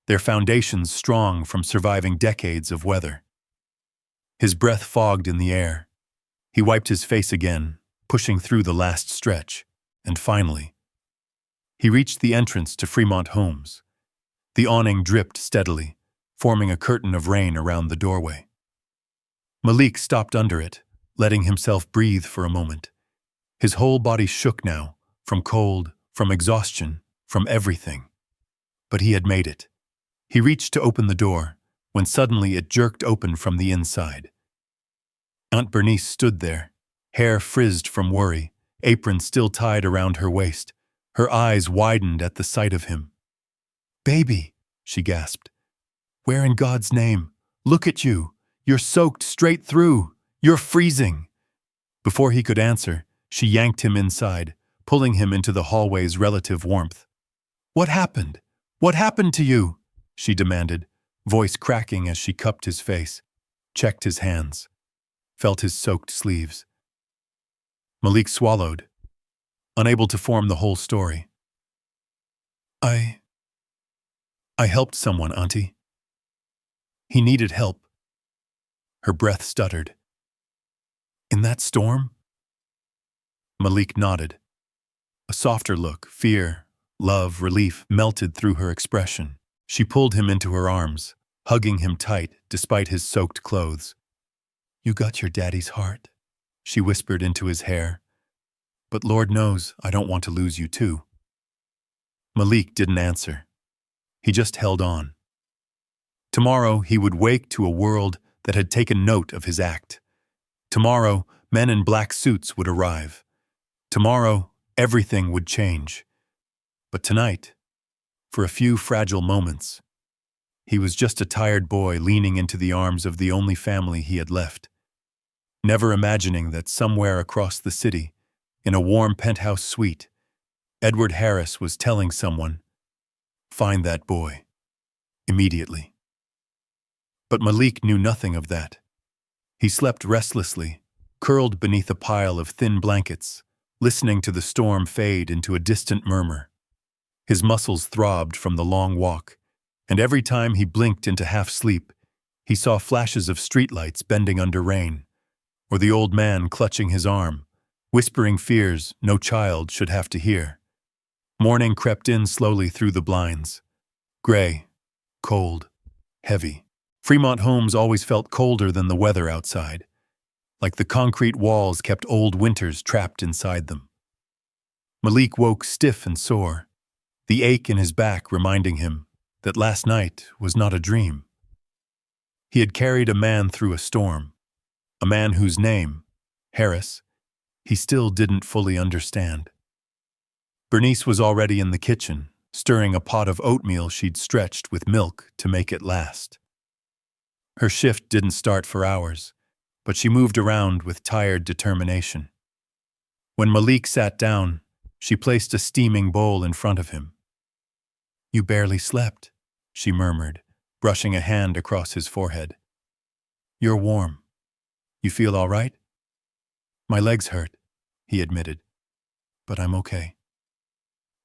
their foundations strong from surviving decades of weather. His breath fogged in the air. He wiped his face again, pushing through the last stretch, and finally, he reached the entrance to Fremont Homes. The awning dripped steadily, forming a curtain of rain around the doorway. Malik stopped under it, letting himself breathe for a moment. His whole body shook now, from cold, from exhaustion, from everything. But he had made it. He reached to open the door, when suddenly it jerked open from the inside. Aunt Bernice stood there, hair frizzed from worry, apron still tied around her waist. Her eyes widened at the sight of him. "Baby," she gasped. "Where in God's name? Look at you. You're soaked straight through. You're freezing." Before he could answer, she yanked him inside, pulling him into the hallway's relative warmth. "What happened? What happened to you?" she demanded, voice cracking as she cupped his face, checked his hands, felt his soaked sleeves. Malik swallowed, unable to form the whole story. I helped someone, Auntie. He needed help." Her breath stuttered. "In that storm?" Malik nodded. A softer look, fear, love, relief melted through her expression. She pulled him into her arms, hugging him tight despite his soaked clothes. "You got your daddy's heart," she whispered into his hair. "But Lord knows I don't want to lose you too." Malik didn't answer. He just held on. Tomorrow he would wake to a world that had taken note of his act. Tomorrow, men in black suits would arrive. Tomorrow, everything would change. But tonight, for a few fragile moments, he was just a tired boy leaning into the arms of the only family he had left, never imagining that somewhere across the city, in a warm penthouse suite, Edward Harris was telling someone, "Find that boy. Immediately." But Malik knew nothing of that. He slept restlessly, curled beneath a pile of thin blankets, listening to the storm fade into a distant murmur. His muscles throbbed from the long walk, and every time he blinked into half-sleep, he saw flashes of streetlights bending under rain, or the old man clutching his arm, whispering fears no child should have to hear. Morning crept in slowly through the blinds. Gray, cold, heavy. Fremont homes always felt colder than the weather outside, like the concrete walls kept old winters trapped inside them. Malik woke stiff and sore, the ache in his back reminding him that last night was not a dream. He had carried a man through a storm, a man whose name, Harris, he still didn't fully understand. Bernice was already in the kitchen, stirring a pot of oatmeal she'd stretched with milk to make it last. Her shift didn't start for hours, but she moved around with tired determination. When Malik sat down, she placed a steaming bowl in front of him. "You barely slept," she murmured, brushing a hand across his forehead. "You're warm. You feel all right?" "My legs hurt," he admitted, "but I'm okay."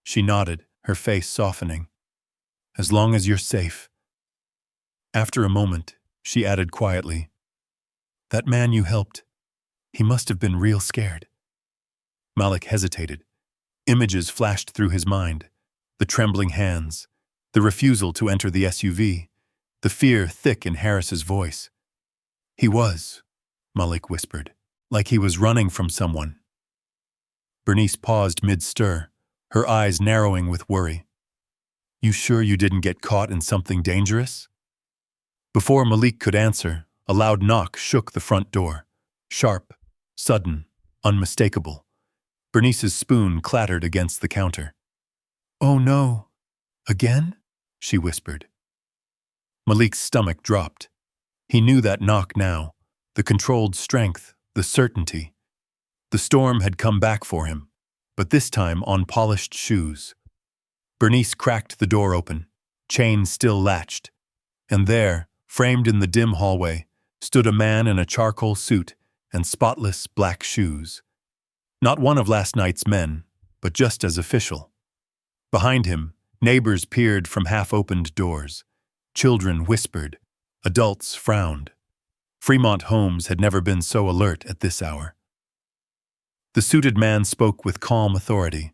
She nodded, her face softening. "As long as you're safe." After a moment, she added quietly, "That man you helped, he must have been real scared." Malik hesitated. Images flashed through his mind, the trembling hands, the refusal to enter the SUV, the fear thick in Harris's voice. "He was," Malik whispered, "like he was running from someone." Bernice paused mid-stir, her eyes narrowing with worry. "You sure you didn't get caught in something dangerous?" Before Malik could answer, a loud knock shook the front door. Sharp, sudden, unmistakable. Bernice's spoon clattered against the counter. "Oh no, again?" she whispered. Malik's stomach dropped. He knew that knock now, the controlled strength, the certainty. The storm had come back for him, but this time on polished shoes. Bernice cracked the door open, chain still latched, and there, framed in the dim hallway, stood a man in a charcoal suit and spotless black shoes. Not one of last night's men, but just as official. Behind him, neighbors peered from half-opened doors. Children whispered. Adults frowned. Fremont homes had never been so alert at this hour. The suited man spoke with calm authority.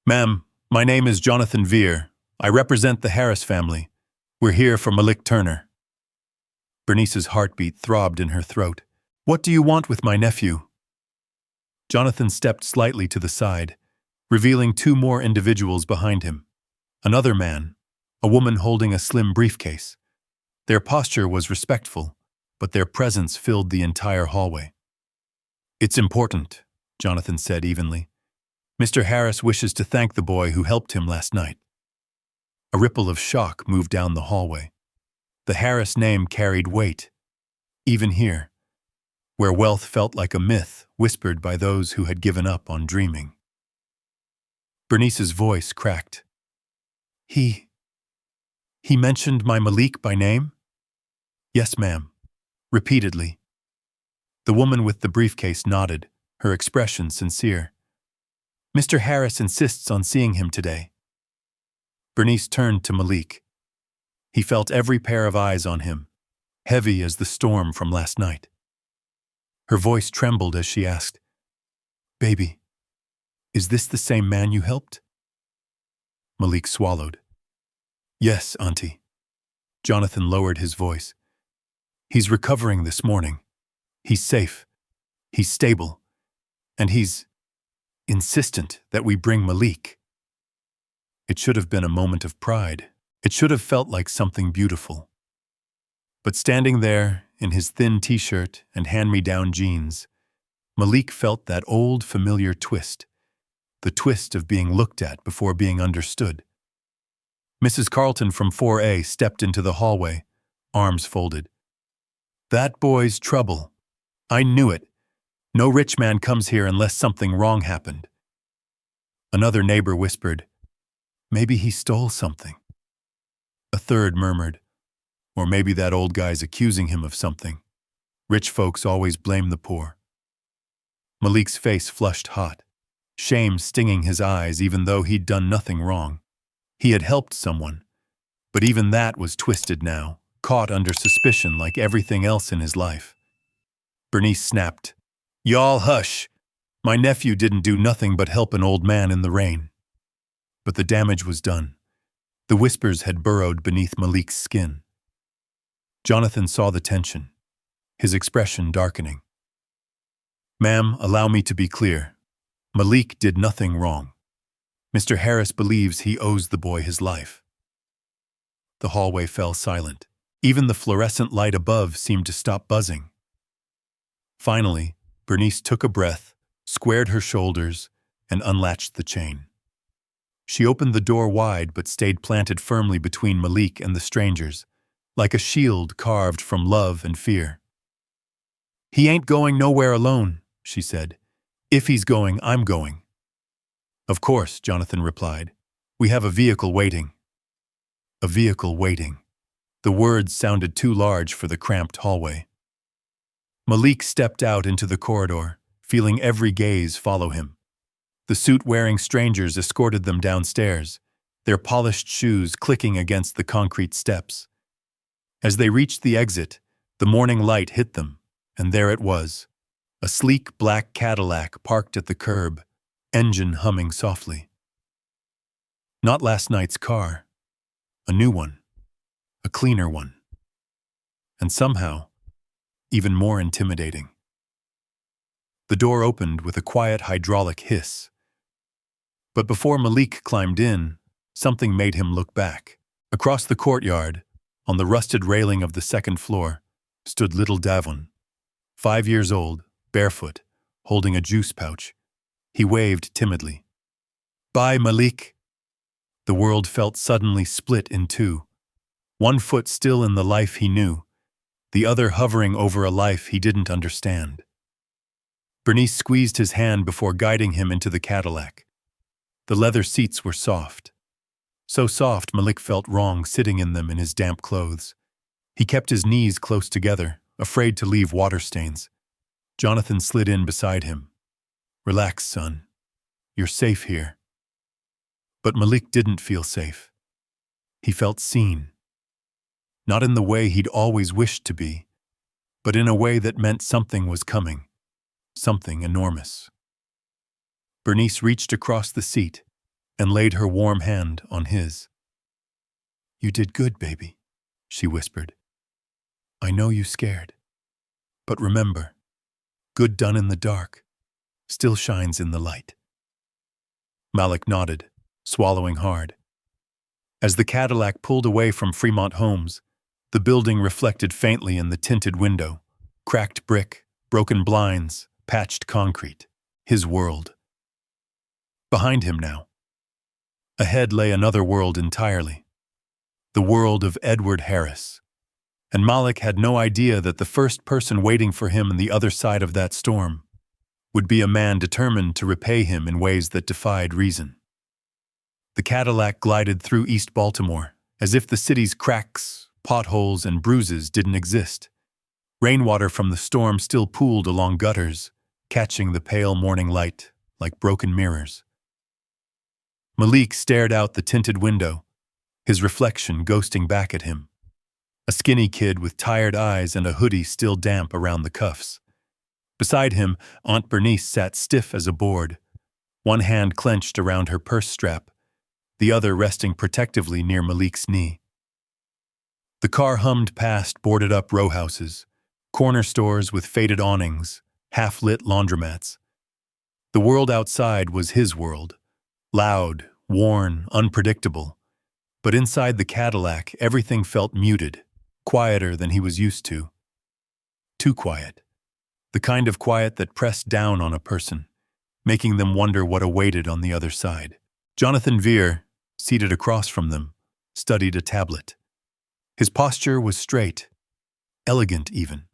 "Ma'am, my name is Jonathan Veer. I represent the Harris family. We're here for Malik Turner." Bernice's heartbeat throbbed in her throat. "What do you want with my nephew?" Jonathan stepped slightly to the side, revealing two more individuals behind him. Another man, a woman holding a slim briefcase. Their posture was respectful, but their presence filled the entire hallway. "It's important," Jonathan said evenly. "Mr. Harris wishes to thank the boy who helped him last night." A ripple of shock moved down the hallway. The Harris name carried weight. Even here, where wealth felt like a myth whispered by those who had given up on dreaming. Bernice's voice cracked. He mentioned my Malik by name?" "Yes, ma'am," repeatedly. The woman with the briefcase nodded, her expression sincere. "Mr. Harris insists on seeing him today." Bernice turned to Malik. He felt every pair of eyes on him, heavy as the storm from last night. Her voice trembled as she asked, "Baby, is this the same man you helped?" Malik swallowed. "Yes, Auntie." Jonathan lowered his voice. "He's recovering this morning. He's safe. He's stable. And he's insistent that we bring Malik." It should have been a moment of pride. It should have felt like something beautiful. But standing there, in his thin t-shirt and hand-me-down jeans, Malik felt that old familiar twist, the twist of being looked at before being understood. Mrs. Carlton from 4A stepped into the hallway, arms folded. "That boy's trouble. I knew it. No rich man comes here unless something wrong happened." Another neighbor whispered, "Maybe he stole something." A third murmured, "Or maybe that old guy's accusing him of something. Rich folks always blame the poor." Malik's face flushed hot. shame stinging his eyes even though he'd done nothing wrong. He had helped someone, but even that was twisted now, caught under suspicion like everything else in his life. Bernice snapped, "Y'all hush! My nephew didn't do nothing but help an old man in the rain." But the damage was done. The whispers had burrowed beneath Malik's skin. Jonathan saw the tension, his expression darkening. "Ma'am, allow me to be clear. Malik did nothing wrong. Mr. Harris believes he owes the boy his life." The hallway fell silent. Even the fluorescent light above seemed to stop buzzing. Finally, Bernice took a breath, squared her shoulders, and unlatched the chain. She opened the door wide but stayed planted firmly between Malik and the strangers, like a shield carved from love and fear. "He ain't going nowhere alone," she said. "If he's going, I'm going." "Of course," Jonathan replied. "We have a vehicle waiting." A vehicle waiting. The words sounded too large for the cramped hallway. Malik stepped out into the corridor, feeling every gaze follow him. The suit-wearing strangers escorted them downstairs, their polished shoes clicking against the concrete steps. As they reached the exit, the morning light hit them, and there it was, a sleek black Cadillac parked at the curb, engine humming softly. Not last night's car, a new one, a cleaner one, and somehow, even more intimidating. The door opened with a quiet hydraulic hiss. But before Malik climbed in, something made him look back. Across the courtyard, on the rusted railing of the second floor, stood little Davon, 5 years old, barefoot, holding a juice pouch. He waved timidly. "Bye, Malik." The world felt suddenly split in two. One foot still in the life he knew, the other hovering over a life he didn't understand. Bernice squeezed his hand before guiding him into the Cadillac. The leather seats were soft. So soft Malik felt wrong sitting in them in his damp clothes. He kept his knees close together, afraid to leave water stains. Jonathan slid in beside him. "Relax, son. You're safe here." But Malik didn't feel safe. He felt seen. Not in the way he'd always wished to be, but in a way that meant something was coming. Something enormous. Bernice reached across the seat and laid her warm hand on his. "You did good, baby," she whispered. "I know you scared. But remember, good done in the dark still shines in the light." Malik nodded, swallowing hard. As the Cadillac pulled away from Fremont Homes, the building reflected faintly in the tinted window. Cracked brick, broken blinds, patched concrete. His world. Behind him now. Ahead lay another world entirely. The world of Edward Harris. And Malik had no idea that the first person waiting for him on the other side of that storm would be a man determined to repay him in ways that defied reason. The Cadillac glided through East Baltimore, as if the city's cracks, potholes, and bruises didn't exist. Rainwater from the storm still pooled along gutters, catching the pale morning light like broken mirrors. Malik stared out the tinted window, his reflection ghosting back at him. A skinny kid with tired eyes and a hoodie still damp around the cuffs. Beside him, Aunt Bernice sat stiff as a board, one hand clenched around her purse strap, the other resting protectively near Malik's knee. The car hummed past boarded-up row houses, corner stores with faded awnings, half-lit laundromats. The world outside was his world, loud, worn, unpredictable. But inside the Cadillac, everything felt muted, quieter than he was used to. Too quiet. The kind of quiet that pressed down on a person, making them wonder what awaited on the other side. Jonathan Veer, seated across from them, studied a tablet. His posture was straight, elegant even,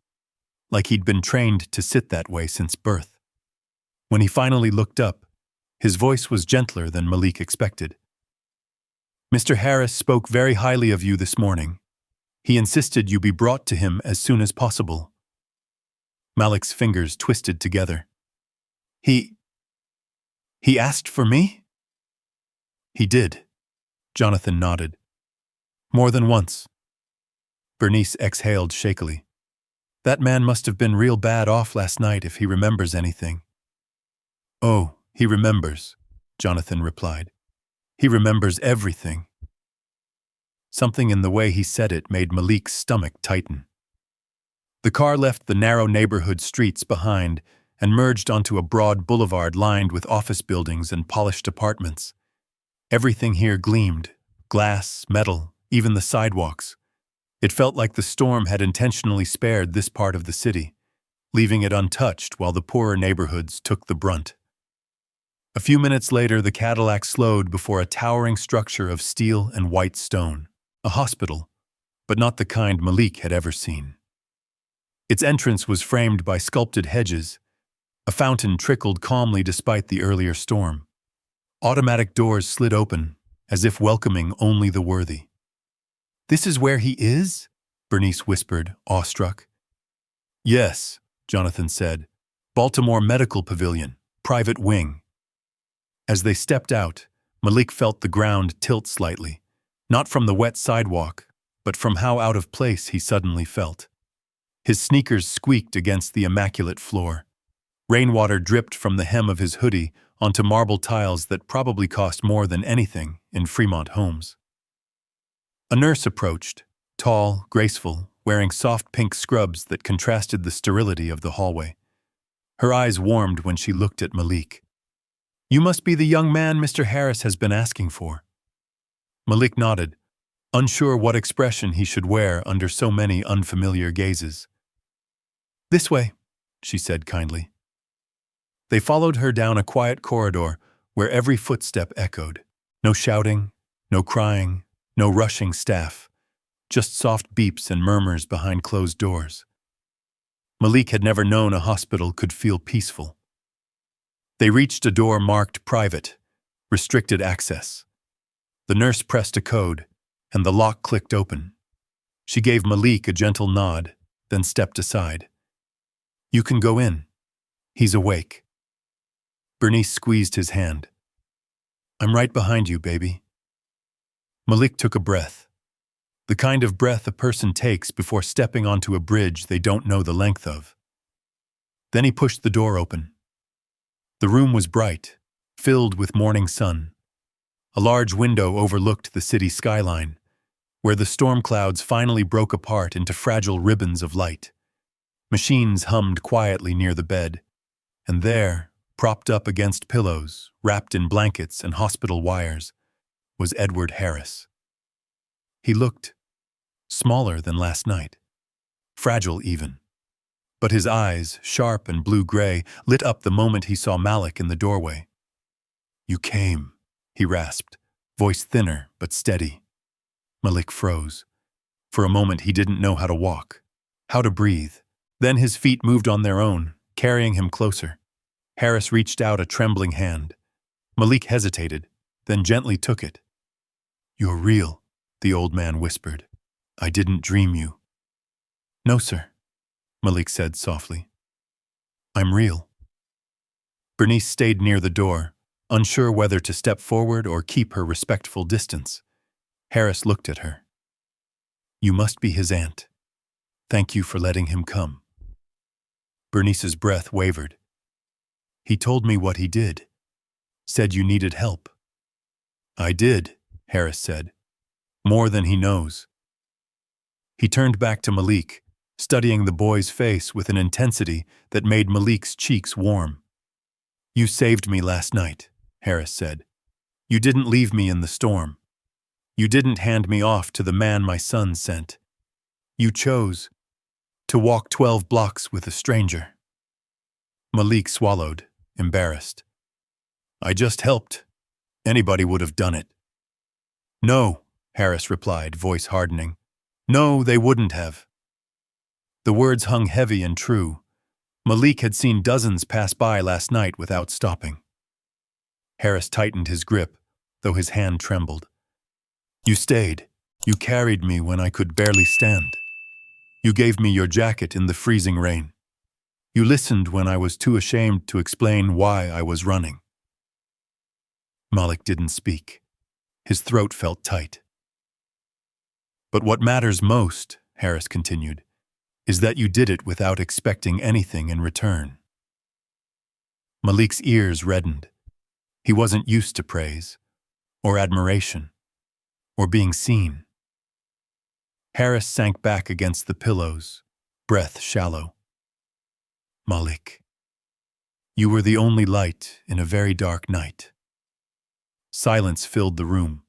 like he'd been trained to sit that way since birth. When he finally looked up, his voice was gentler than Malik expected. "Mr. Harris spoke very highly of you this morning. He insisted you be brought to him as soon as possible." Malik's fingers twisted together. He He asked for me? He did. Jonathan nodded. More than once. Bernice exhaled shakily. That man must have been real bad off last night if he remembers anything. Oh, he remembers, Jonathan replied. He remembers everything. Something in the way he said it made Malik's stomach tighten. The car left the narrow neighborhood streets behind and merged onto a broad boulevard lined with office buildings and polished apartments. Everything here gleamed, glass, metal, even the sidewalks. It felt like the storm had intentionally spared this part of the city, leaving it untouched while the poorer neighborhoods took the brunt. A few minutes later, the Cadillac slowed before a towering structure of steel and white stone, a hospital, but not the kind Malik had ever seen. Its entrance was framed by sculpted hedges. A fountain trickled calmly despite the earlier storm. Automatic doors slid open, as if welcoming only the worthy. "This is where he is?" Bernice whispered, awestruck. "Yes," Jonathan said. "Baltimore Medical Pavilion, private wing." As they stepped out, Malik felt the ground tilt slightly, not from the wet sidewalk, but from how out of place he suddenly felt. His sneakers squeaked against the immaculate floor. Rainwater dripped from the hem of his hoodie onto marble tiles that probably cost more than anything in Fremont homes. A nurse approached, tall, graceful, wearing soft pink scrubs that contrasted the sterility of the hallway. Her eyes warmed when she looked at Malik. "You must be the young man Mr. Harris has been asking for." Malik nodded, unsure what expression he should wear under so many unfamiliar gazes. "This way," she said kindly. They followed her down a quiet corridor where every footstep echoed. No shouting, no crying, no rushing staff, just soft beeps and murmurs behind closed doors. Malik had never known a hospital could feel peaceful. They reached a door marked private, restricted access. The nurse pressed a code, and the lock clicked open. She gave Malik a gentle nod, then stepped aside. "You can go in. He's awake." Bernice squeezed his hand. "I'm right behind you, baby." Malik took a breath. The kind of breath a person takes before stepping onto a bridge they don't know the length of. Then he pushed the door open. The room was bright, filled with morning sun. A large window overlooked the city skyline, where the storm clouds finally broke apart into fragile ribbons of light. Machines hummed quietly near the bed, and there, propped up against pillows, wrapped in blankets and hospital wires, was Edward Harris. He looked smaller than last night, fragile even. But his eyes, sharp and blue-gray, lit up the moment he saw Malik in the doorway. "You came," he rasped, voice thinner but steady. Malik froze. For a moment he didn't know how to walk, how to breathe. Then his feet moved on their own, carrying him closer. Harris reached out a trembling hand. Malik hesitated, then gently took it. "You're real," the old man whispered. "I didn't dream you." "No, sir," Malik said softly. "I'm real." Bernice stayed near the door, unsure whether to step forward or keep her respectful distance. Harris looked at her. "You must be his aunt. Thank you for letting him come." Bernice's breath wavered. "He told me what he did. Said you needed help." "I did," Harris said. "More than he knows." He turned back to Malik, studying the boy's face with an intensity that made Malik's cheeks warm. "You saved me last night," Harris said. "You didn't leave me in the storm. You didn't hand me off to the man my son sent. You chose to walk 12 blocks with a stranger." Malik swallowed, embarrassed. "I just helped. Anybody would have done it." "No," Harris replied, voice hardening. "No, they wouldn't have." The words hung heavy and true. Malik had seen dozens pass by last night without stopping. Harris tightened his grip, though his hand trembled. "You stayed. You carried me when I could barely stand. You gave me your jacket in the freezing rain. You listened when I was too ashamed to explain why I was running." Malik didn't speak. His throat felt tight. But what matters most, Harris continued, is that you did it without expecting anything in return. Malik's ears reddened. He wasn't used to praise, or admiration, or being seen. Harris sank back against the pillows, breath shallow. Malik, you were the only light in a very dark night. Silence filled the room,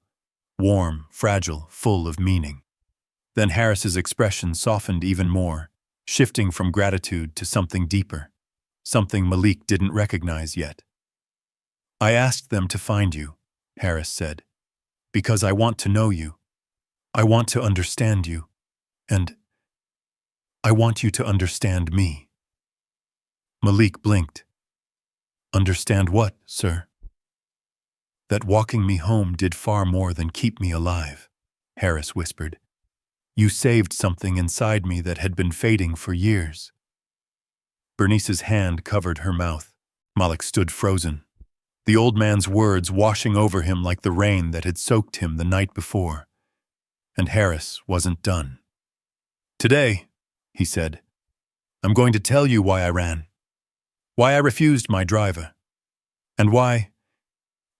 warm, fragile, full of meaning. Then Harris's expression softened even more, shifting from gratitude to something deeper, something Malik didn't recognize yet. I asked them to find you, Harris said, because I want to know you. I want to understand you. And I want you to understand me. Malik blinked. Understand what, sir? That walking me home did far more than keep me alive, Harris whispered. You saved something inside me that had been fading for years. Bernice's hand covered her mouth. Malik stood frozen, the old man's words washing over him like the rain that had soaked him the night before. And Harris wasn't done. Today, he said, I'm going to tell you why I ran, why I refused my driver, and why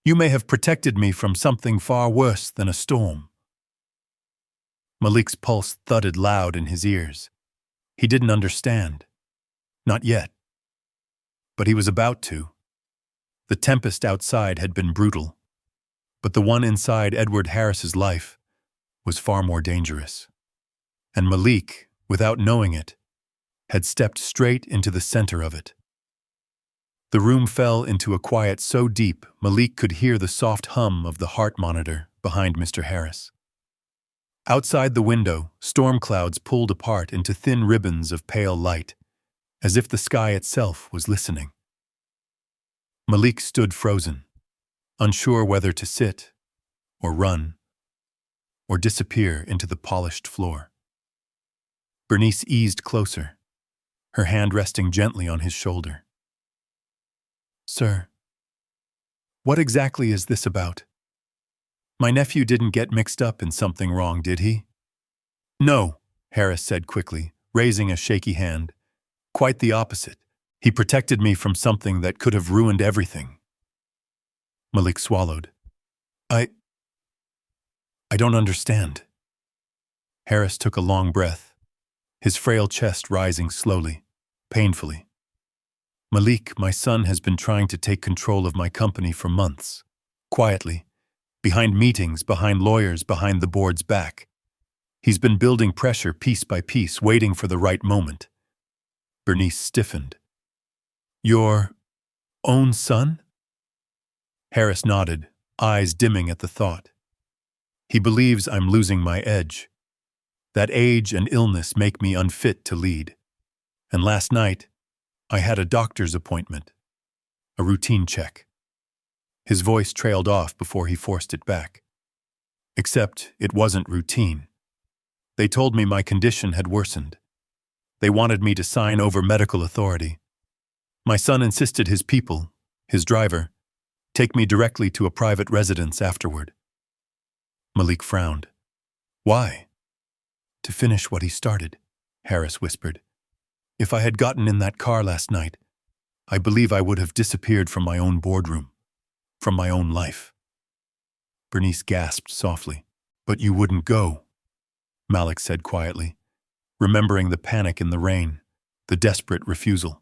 you may have protected me from something far worse than a storm. Malik's pulse thudded loud in his ears. He didn't understand. Not yet. But he was about to. The tempest outside had been brutal, but the one inside Edward Harris's life was far more dangerous. And Malik, without knowing it, had stepped straight into the center of it. The room fell into a quiet so deep Malik could hear the soft hum of the heart monitor behind Mr. Harris. Outside the window, storm clouds pulled apart into thin ribbons of pale light, as if the sky itself was listening. Malik stood frozen, unsure whether to sit, or run, or disappear into the polished floor. Bernice eased closer, her hand resting gently on his shoulder. Sir, what exactly is this about? My nephew didn't get mixed up in something wrong, did he? No, Harris said quickly, raising a shaky hand. Quite the opposite. He protected me from something that could have ruined everything. Malik swallowed. I don't understand. Harris took a long breath, his frail chest rising slowly, painfully. Malik, my son has been trying to take control of my company for months, quietly, behind meetings, behind lawyers, behind the board's back. He's been building pressure piece by piece, waiting for the right moment. Bernice stiffened. Your own son? Harris nodded, eyes dimming at the thought. He believes I'm losing my edge. That age and illness make me unfit to lead. And last night, I had a doctor's appointment, a routine check. His voice trailed off before he forced it back. Except it wasn't routine. They told me my condition had worsened. They wanted me to sign over medical authority. My son insisted his people, his driver, take me directly to a private residence afterward. Malik frowned. Why? To finish what he started, Harris whispered. If I had gotten in that car last night, I believe I would have disappeared from my own boardroom, from my own life. Bernice gasped softly. But you wouldn't go, Malik said quietly, remembering the panic in the rain, the desperate refusal.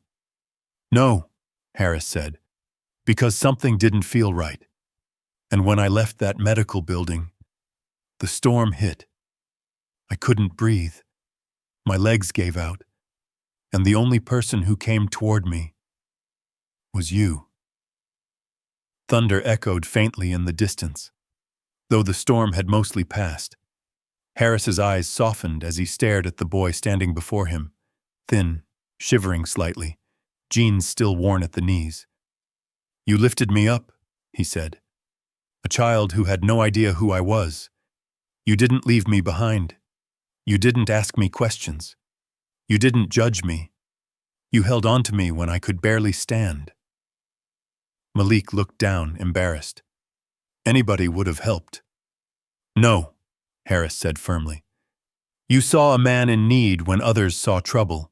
No, Harris said, because something didn't feel right. And when I left that medical building, the storm hit. I couldn't breathe. My legs gave out. And the only person who came toward me was you. Thunder echoed faintly in the distance. Though the storm had mostly passed, Harris's eyes softened as he stared at the boy standing before him, thin, shivering slightly, jeans still worn at the knees. You lifted me up, he said. A child who had no idea who I was. You didn't leave me behind. You didn't ask me questions. You didn't judge me. You held on to me when I could barely stand. Malik looked down, embarrassed. Anybody would have helped. No, Harris said firmly. You saw a man in need when others saw trouble.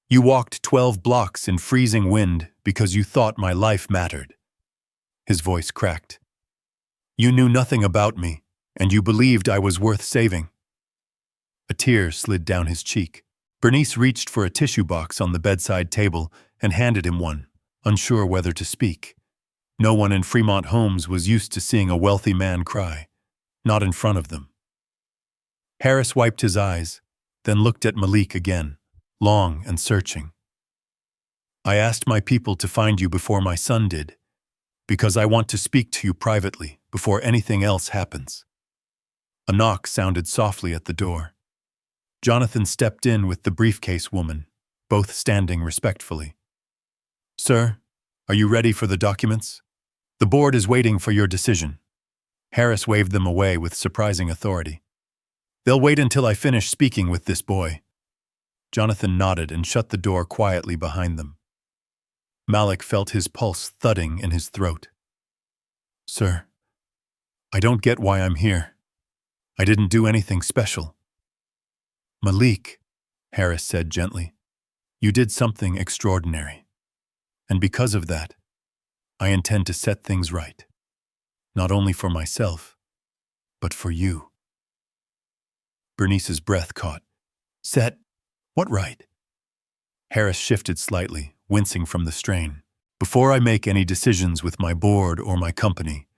You walked 12 blocks in freezing wind because you thought my life mattered. His voice cracked. You knew nothing about me, and you believed I was worth saving. A tear slid down his cheek. Bernice reached for a tissue box on the bedside table and handed him one, unsure whether to speak. No one in Fremont Homes was used to seeing a wealthy man cry, not in front of them. Harris wiped his eyes, then looked at Malik again, long and searching. I asked my people to find you before my son did, because I want to speak to you privately before anything else happens. A knock sounded softly at the door. Jonathan stepped in with the briefcase woman, both standing respectfully. Sir, are you ready for the documents? The board is waiting for your decision. Harris waved them away with surprising authority. They'll wait until I finish speaking with this boy. Jonathan nodded and shut the door quietly behind them. Malik felt his pulse thudding in his throat. Sir, I don't get why I'm here. I didn't do anything special. Malik, Harris said gently, you did something extraordinary. And because of that, I intend to set things right. Not only for myself, but for you. Bernice's breath caught. Set? What right? Harris shifted slightly, wincing from the strain. Before I make any decisions with my board or my company,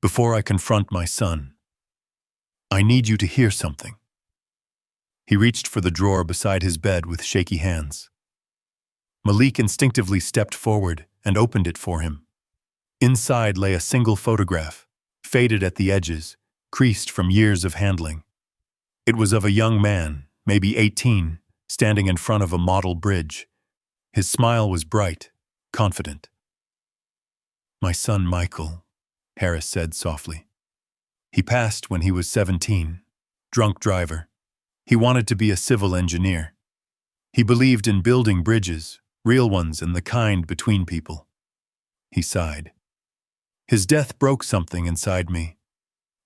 before I confront my son, I need you to hear something. He reached for the drawer beside his bed with shaky hands. Malik instinctively stepped forward and opened it for him. Inside lay a single photograph, faded at the edges, creased from years of handling. It was of a young man, maybe 18, standing in front of a model bridge. His smile was bright, confident. My son Michael, Harris said softly. He passed when he was 17, drunk driver. He wanted to be a civil engineer. He believed in building bridges, real ones and the kind between people. He sighed. His death broke something inside me,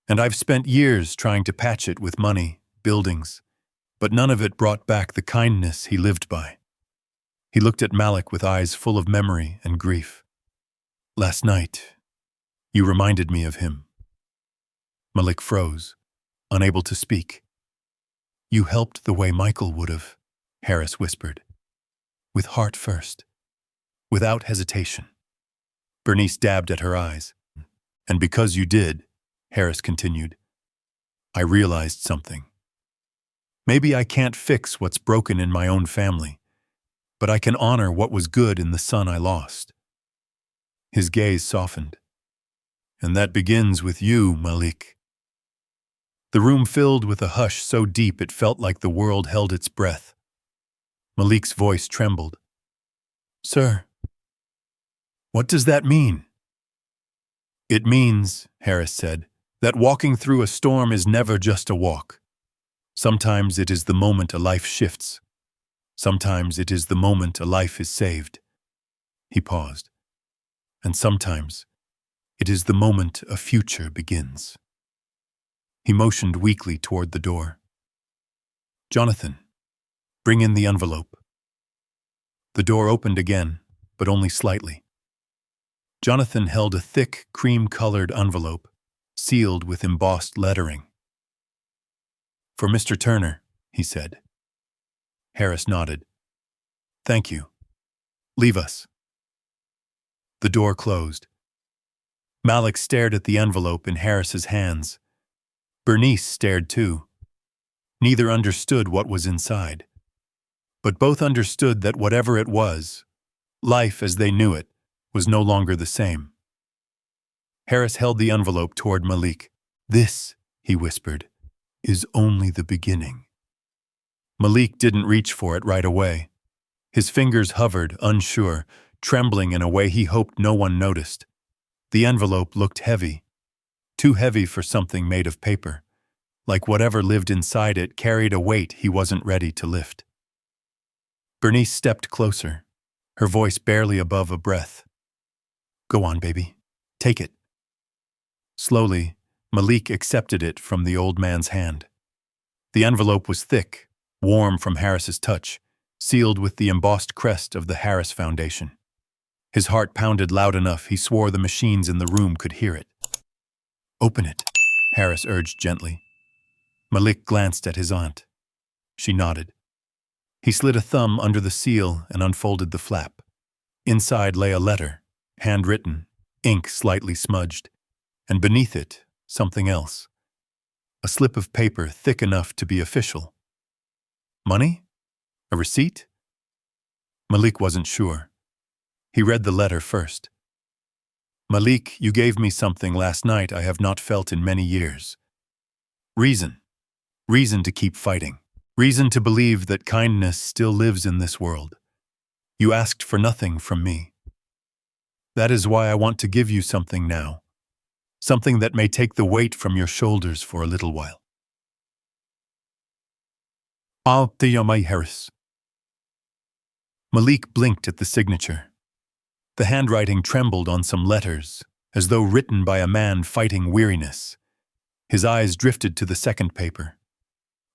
and I've spent years trying to patch it with money, buildings, but none of it brought back the kindness he lived by. He looked at Malik with eyes full of memory and grief. Last night, you reminded me of him. Malik froze, unable to speak. You helped the way Michael would have, Harris whispered. With heart first, without hesitation. Bernice dabbed at her eyes. And because you did, Harris continued, I realized something. Maybe I can't fix what's broken in my own family, but I can honor what was good in the son I lost. His gaze softened. And that begins with you, Malik. The room filled with a hush so deep it felt like the world held its breath. Malik's voice trembled. Sir, what does that mean? It means, Harris said, that walking through a storm is never just a walk. Sometimes it is the moment a life shifts. Sometimes it is the moment a life is saved. He paused. And sometimes it is the moment a future begins. He motioned weakly toward the door. Jonathan, bring in the envelope. The door opened again, but only slightly. Jonathan held a thick, cream-colored envelope, sealed with embossed lettering. For Mr. Turner, he said. Harris nodded. Thank you. Leave us. The door closed. Malik stared at the envelope in Harris's hands. Bernice stared too. Neither understood what was inside. But both understood that whatever it was, life as they knew it, was no longer the same. Harris held the envelope toward Malik. This, he whispered, is only the beginning. Malik didn't reach for it right away. His fingers hovered, unsure, trembling in a way he hoped no one noticed. The envelope looked heavy. Too heavy for something made of paper, like whatever lived inside it carried a weight he wasn't ready to lift. Bernice stepped closer, her voice barely above a breath. Go on, baby. Take it. Slowly, Malik accepted it from the old man's hand. The envelope was thick, warm from Harris's touch, sealed with the embossed crest of the Harris Foundation. His heart pounded loud enough he swore the machines in the room could hear it. "Open it," Harris urged gently. Malik glanced at his aunt. She nodded. He slid a thumb under the seal and unfolded the flap. Inside lay a letter, handwritten, ink slightly smudged, and beneath it, something else. A slip of paper thick enough to be official. Money? A receipt? Malik wasn't sure. He read the letter first. "Malik, you gave me something last night I have not felt in many years. Reason. Reason to keep fighting. Reason to believe that kindness still lives in this world. You asked for nothing from me. That is why I want to give you something now. Something that may take the weight from your shoulders for a little while." Al-Tiyamai Harris. Malik blinked at the signature. The handwriting trembled on some letters, as though written by a man fighting weariness. His eyes drifted to the second paper.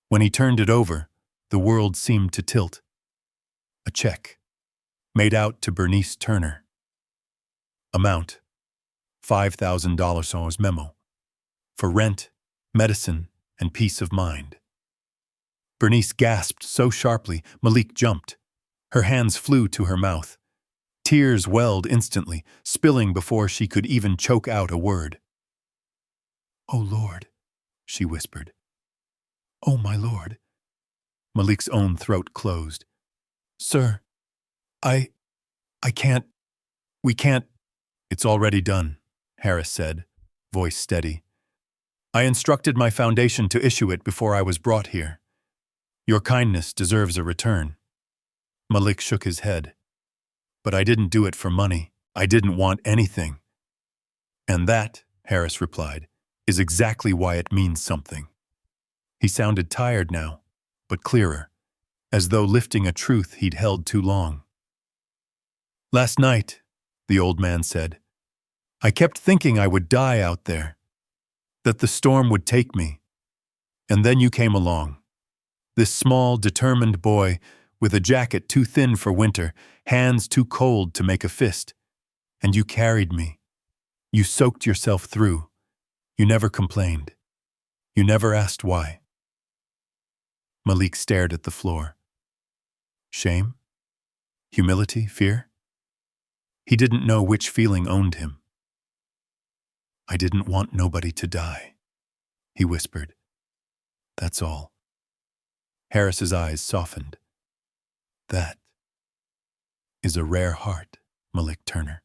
When he turned it over, the world seemed to tilt. A check, made out to Bernice Turner. Amount, $5,000 memo. For rent, medicine, and peace of mind. Bernice gasped so sharply, Malik jumped. Her hands flew to her mouth. Tears welled instantly, spilling before she could even choke out a word. "Oh, Lord," she whispered. "Oh, my Lord." Malik's own throat closed. "Sir, I can't, we can't." "It's already done," Harris said, voice steady. "I instructed my foundation to issue it before I was brought here. Your kindness deserves a return." Malik shook his head. "But I didn't do it for money. I didn't want anything." "And that," Harris replied, "is exactly why it means something." He sounded tired now, but clearer, as though lifting a truth he'd held too long. "Last night," the old man said, "I kept thinking I would die out there, that the storm would take me. And then you came along. This small, determined boy with a jacket too thin for winter, hands too cold to make a fist. And you carried me. You soaked yourself through. You never complained. You never asked why." Malik stared at the floor. Shame? Humility? Fear? He didn't know which feeling owned him. "I didn't want nobody to die," he whispered. "That's all." Harris's eyes softened. "That is a rare heart, Malik Turner."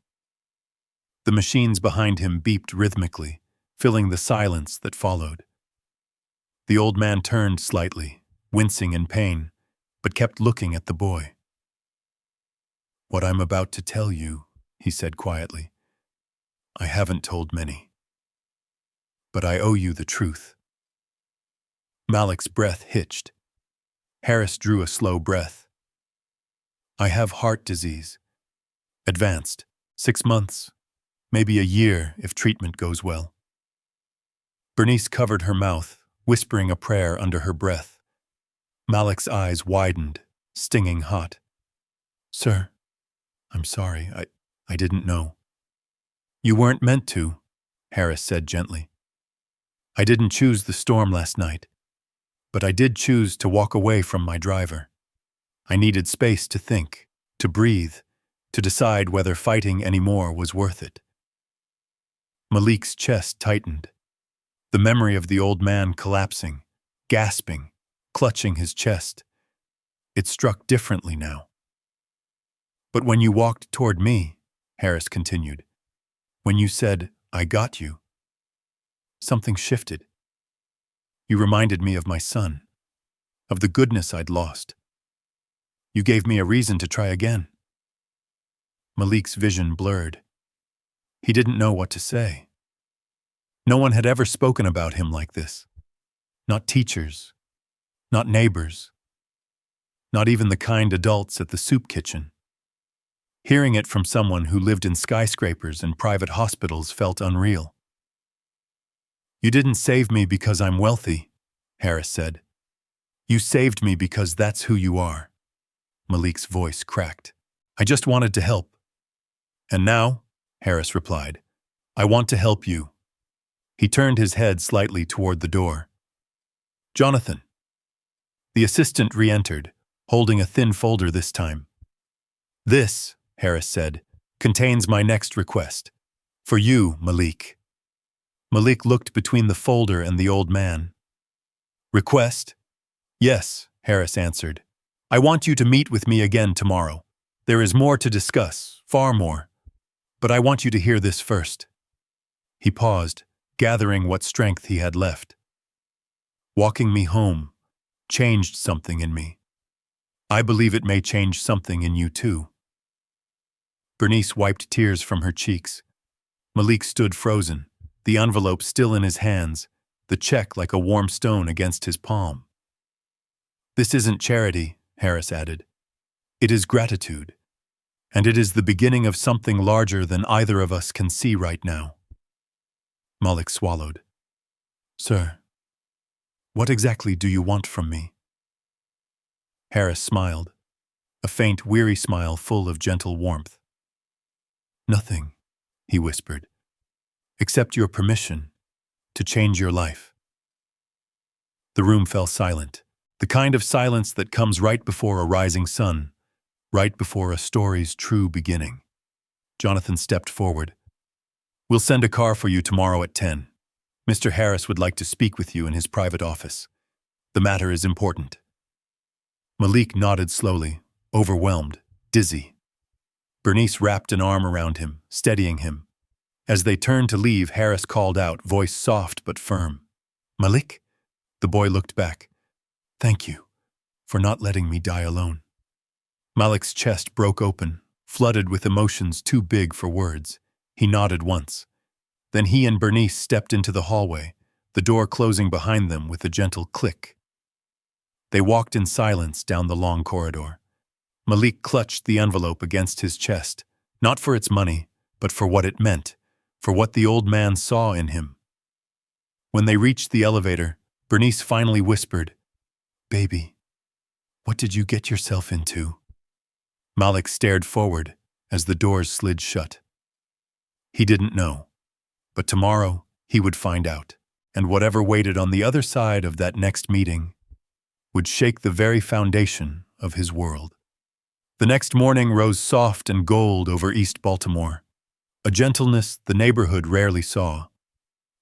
The machines behind him beeped rhythmically, filling the silence that followed. The old man turned slightly, wincing in pain, but kept looking at the boy. "What I'm about to tell you," he said quietly, "I haven't told many. But I owe you the truth." Malik's breath hitched. Harris drew a slow breath. "I have heart disease. Advanced. 6 months. Maybe a year if treatment goes well." Bernice covered her mouth, whispering a prayer under her breath. Malik's eyes widened, stinging hot. "Sir, I'm sorry. I didn't know." "You weren't meant to," Harris said gently. "I didn't choose the storm last night, but I did choose to walk away from my driver. I needed space to think, to breathe, to decide whether fighting anymore was worth it." Malik's chest tightened. The memory of the old man collapsing, gasping, clutching his chest. It struck differently now. "But when you walked toward me," Harris continued, "when you said, 'I got you,' something shifted. You reminded me of my son, of the goodness I'd lost. You gave me a reason to try again." Malik's vision blurred. He didn't know what to say. No one had ever spoken about him like this. Not teachers, not neighbors, not even the kind adults at the soup kitchen. Hearing it from someone who lived in skyscrapers and private hospitals felt unreal. You didn't save me because I'm wealthy, Harris said. You saved me because that's who you are. Malik's voice cracked. I just wanted to help. And now, Harris replied, I want to help you. He turned his head slightly toward the door. Jonathan. The assistant re-entered, holding a thin folder this time. This, Harris said, contains my next request. For you, Malik. Malik looked between the folder and the old man. Request? Yes, Harris answered. I want you to meet with me again tomorrow. There is more to discuss, far more. But I want you to hear this first. He paused, gathering what strength he had left. Walking me home changed something in me. I believe it may change something in you too. Bernice wiped tears from her cheeks. Malik stood frozen, the envelope still in his hands, the check like a warm stone against his palm. This isn't charity, Harris added. It is gratitude. And it is the beginning of something larger than either of us can see right now. Malik swallowed. Sir, what exactly do you want from me? Harris smiled, a faint, weary smile full of gentle warmth. Nothing, he whispered, except your permission to change your life. The room fell silent, the kind of silence that comes right before a rising sun, right before a story's true beginning. Jonathan stepped forward. We'll send a car for you tomorrow at 10. Mr. Harris would like to speak with you in his private office. The matter is important. Malik nodded slowly, overwhelmed, dizzy. Bernice wrapped an arm around him, steadying him. As they turned to leave, Harris called out, voice soft but firm. Malik? The boy looked back. Thank you for not letting me die alone. Malik's chest broke open, flooded with emotions too big for words. He nodded once. Then he and Bernice stepped into the hallway, the door closing behind them with a gentle click. They walked in silence down the long corridor. Malik clutched the envelope against his chest, not for its money, but for what it meant, for what the old man saw in him. When they reached the elevator, Bernice finally whispered, Baby, what did you get yourself into? Malik stared forward as the doors slid shut. He didn't know, but tomorrow he would find out, and whatever waited on the other side of that next meeting would shake the very foundation of his world. The next morning rose soft and gold over East Baltimore, a gentleness the neighborhood rarely saw.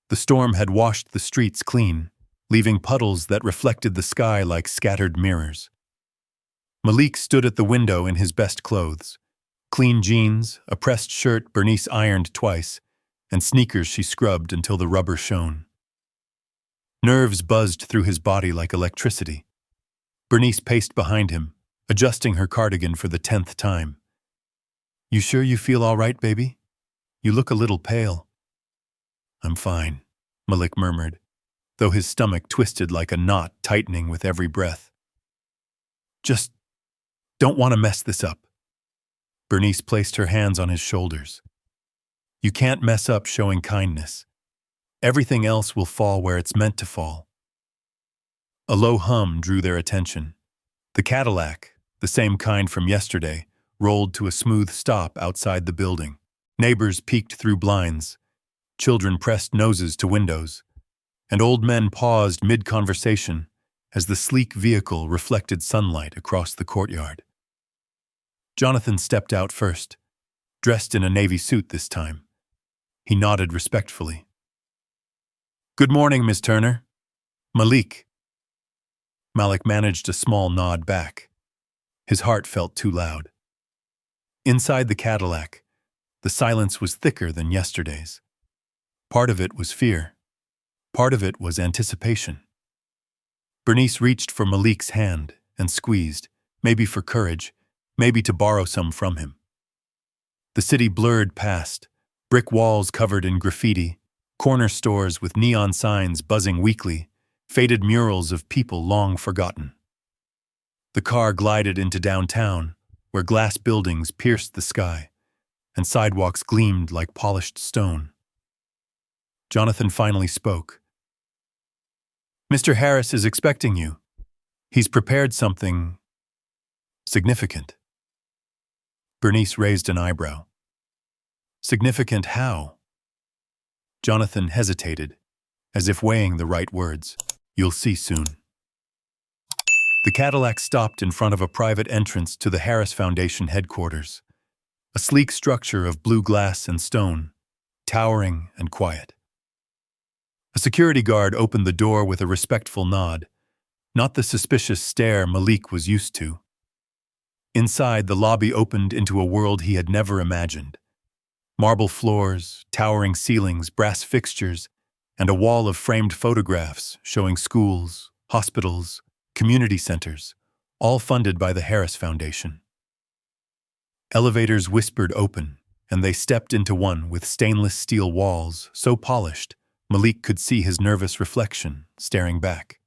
The storm had washed the streets clean, leaving puddles that reflected the sky like scattered mirrors. Malik stood at the window in his best clothes. Clean jeans, a pressed shirt Bernice ironed twice, and sneakers she scrubbed until the rubber shone. Nerves buzzed through his body like electricity. Bernice paced behind him, adjusting her cardigan for the 10th time. You sure you feel all right, baby? You look a little pale. I'm fine, Malik murmured, though his stomach twisted like a knot tightening with every breath. Just don't want to mess this up. Bernice placed her hands on his shoulders. You can't mess up showing kindness. Everything else will fall where it's meant to fall. A low hum drew their attention. The Cadillac, the same kind from yesterday, rolled to a smooth stop outside the building. Neighbors peeked through blinds. Children pressed noses to windows. And old men paused mid-conversation as the sleek vehicle reflected sunlight across the courtyard. Jonathan stepped out first, dressed in a navy suit this time. He nodded respectfully. Good morning, Miss Turner. Malik. Malik managed a small nod back. His heart felt too loud. Inside the Cadillac, the silence was thicker than yesterday's. Part of it was fear. Part of it was anticipation. Bernice reached for Malik's hand and squeezed, maybe for courage, maybe to borrow some from him. The city blurred past, brick walls covered in graffiti, corner stores with neon signs buzzing weekly, faded murals of people long forgotten. The car glided into downtown, where glass buildings pierced the sky, and sidewalks gleamed like polished stone. Jonathan finally spoke, Mr. Harris is expecting you. He's prepared something significant. Bernice raised an eyebrow. Significant how? Jonathan hesitated, as if weighing the right words. You'll see soon. The Cadillac stopped in front of a private entrance to the Harris Foundation headquarters, a sleek structure of blue glass and stone, towering and quiet. A security guard opened the door with a respectful nod, not the suspicious stare Malik was used to. Inside, the lobby opened into a world he had never imagined. Marble floors, towering ceilings, brass fixtures, and a wall of framed photographs showing schools, hospitals, community centers, all funded by the Harris Foundation. Elevators whispered open, and they stepped into one with stainless steel walls so polished Malik could see his nervous reflection staring back.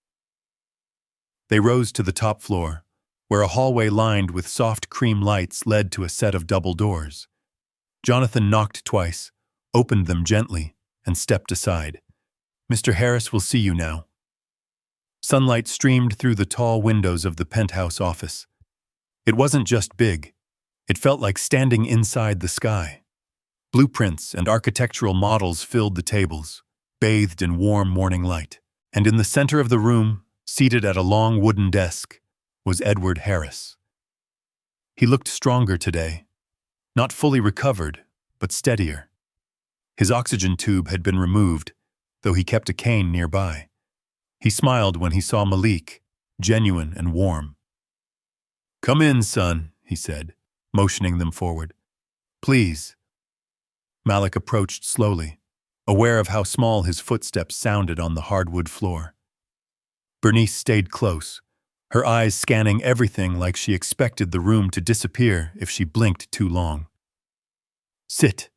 They rose to the top floor, where a hallway lined with soft cream lights led to a set of double doors. Jonathan knocked twice, opened them gently, and stepped aside. Mr. Harris will see you now. Sunlight streamed through the tall windows of the penthouse office. It wasn't just big. It felt like standing inside the sky. Blueprints and architectural models filled the tables, bathed in warm morning light. And in the center of the room, seated at a long wooden desk, was Edward Harris. He looked stronger today, not fully recovered, but steadier. His oxygen tube had been removed, though he kept a cane nearby. He smiled when he saw Malik, genuine and warm. "Come in, son," he said, motioning them forward. "Please." Malik approached slowly, aware of how small his footsteps sounded on the hardwood floor. Bernice stayed close, her eyes scanning everything like she expected the room to disappear if she blinked too long. "Sit,"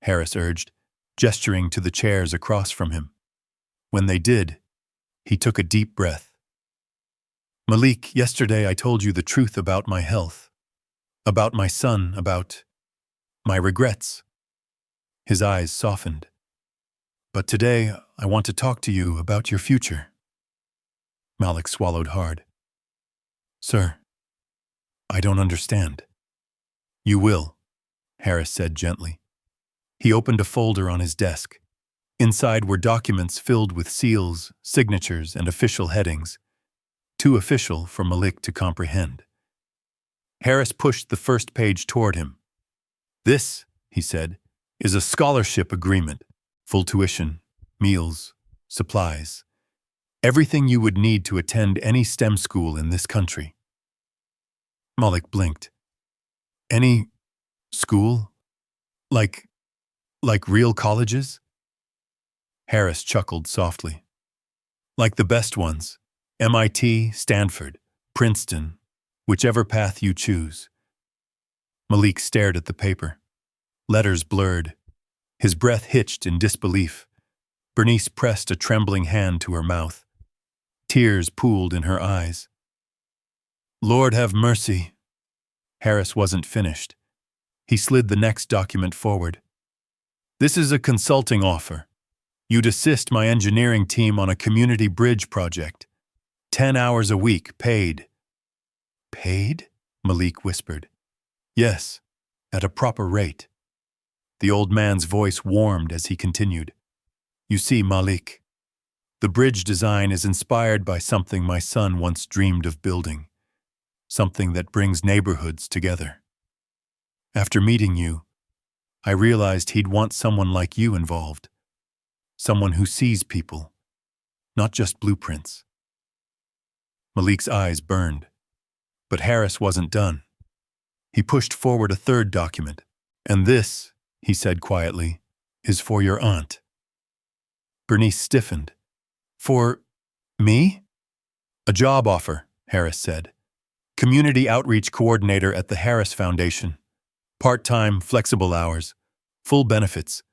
Harris urged, gesturing to the chairs across from him. When they did, he took a deep breath. "Malik, yesterday I told you the truth about my health, about my son, about my regrets." His eyes softened. "But today I want to talk to you about your future." Malik swallowed hard. "Sir, I don't understand." "You will," Harris said gently. He opened a folder on his desk. Inside were documents filled with seals, signatures, and official headings, too official for Malik to comprehend. Harris pushed the first page toward him. "This," he said, "is a scholarship agreement, full tuition, meals, supplies, everything you would need to attend any STEM school in this country." Malik blinked. "Any school? Like real colleges?" Harris chuckled softly. "Like the best ones, MIT, Stanford, Princeton, whichever path you choose." Malik stared at the paper. Letters blurred. His breath hitched in disbelief. Bernice pressed a trembling hand to her mouth. Tears pooled in her eyes. "Lord have mercy." Harris wasn't finished. He slid the next document forward. "This is a consulting offer. You'd assist my engineering team on a community bridge project. 10 hours a week, paid." "Paid?" Malik whispered. "Yes, at a proper rate." The old man's voice warmed as he continued. "You see, Malik, the bridge design is inspired by something my son once dreamed of building, something that brings neighborhoods together. After meeting you, I realized he'd want someone like you involved, someone who sees people, not just blueprints." Malik's eyes burned, but Harris wasn't done. He pushed forward a third document. "And this," he said quietly, "is for your aunt." Bernice stiffened. "For me?" "A job offer," Harris said. "Community outreach coordinator at the Harris Foundation. Part-time, flexible hours, full benefits,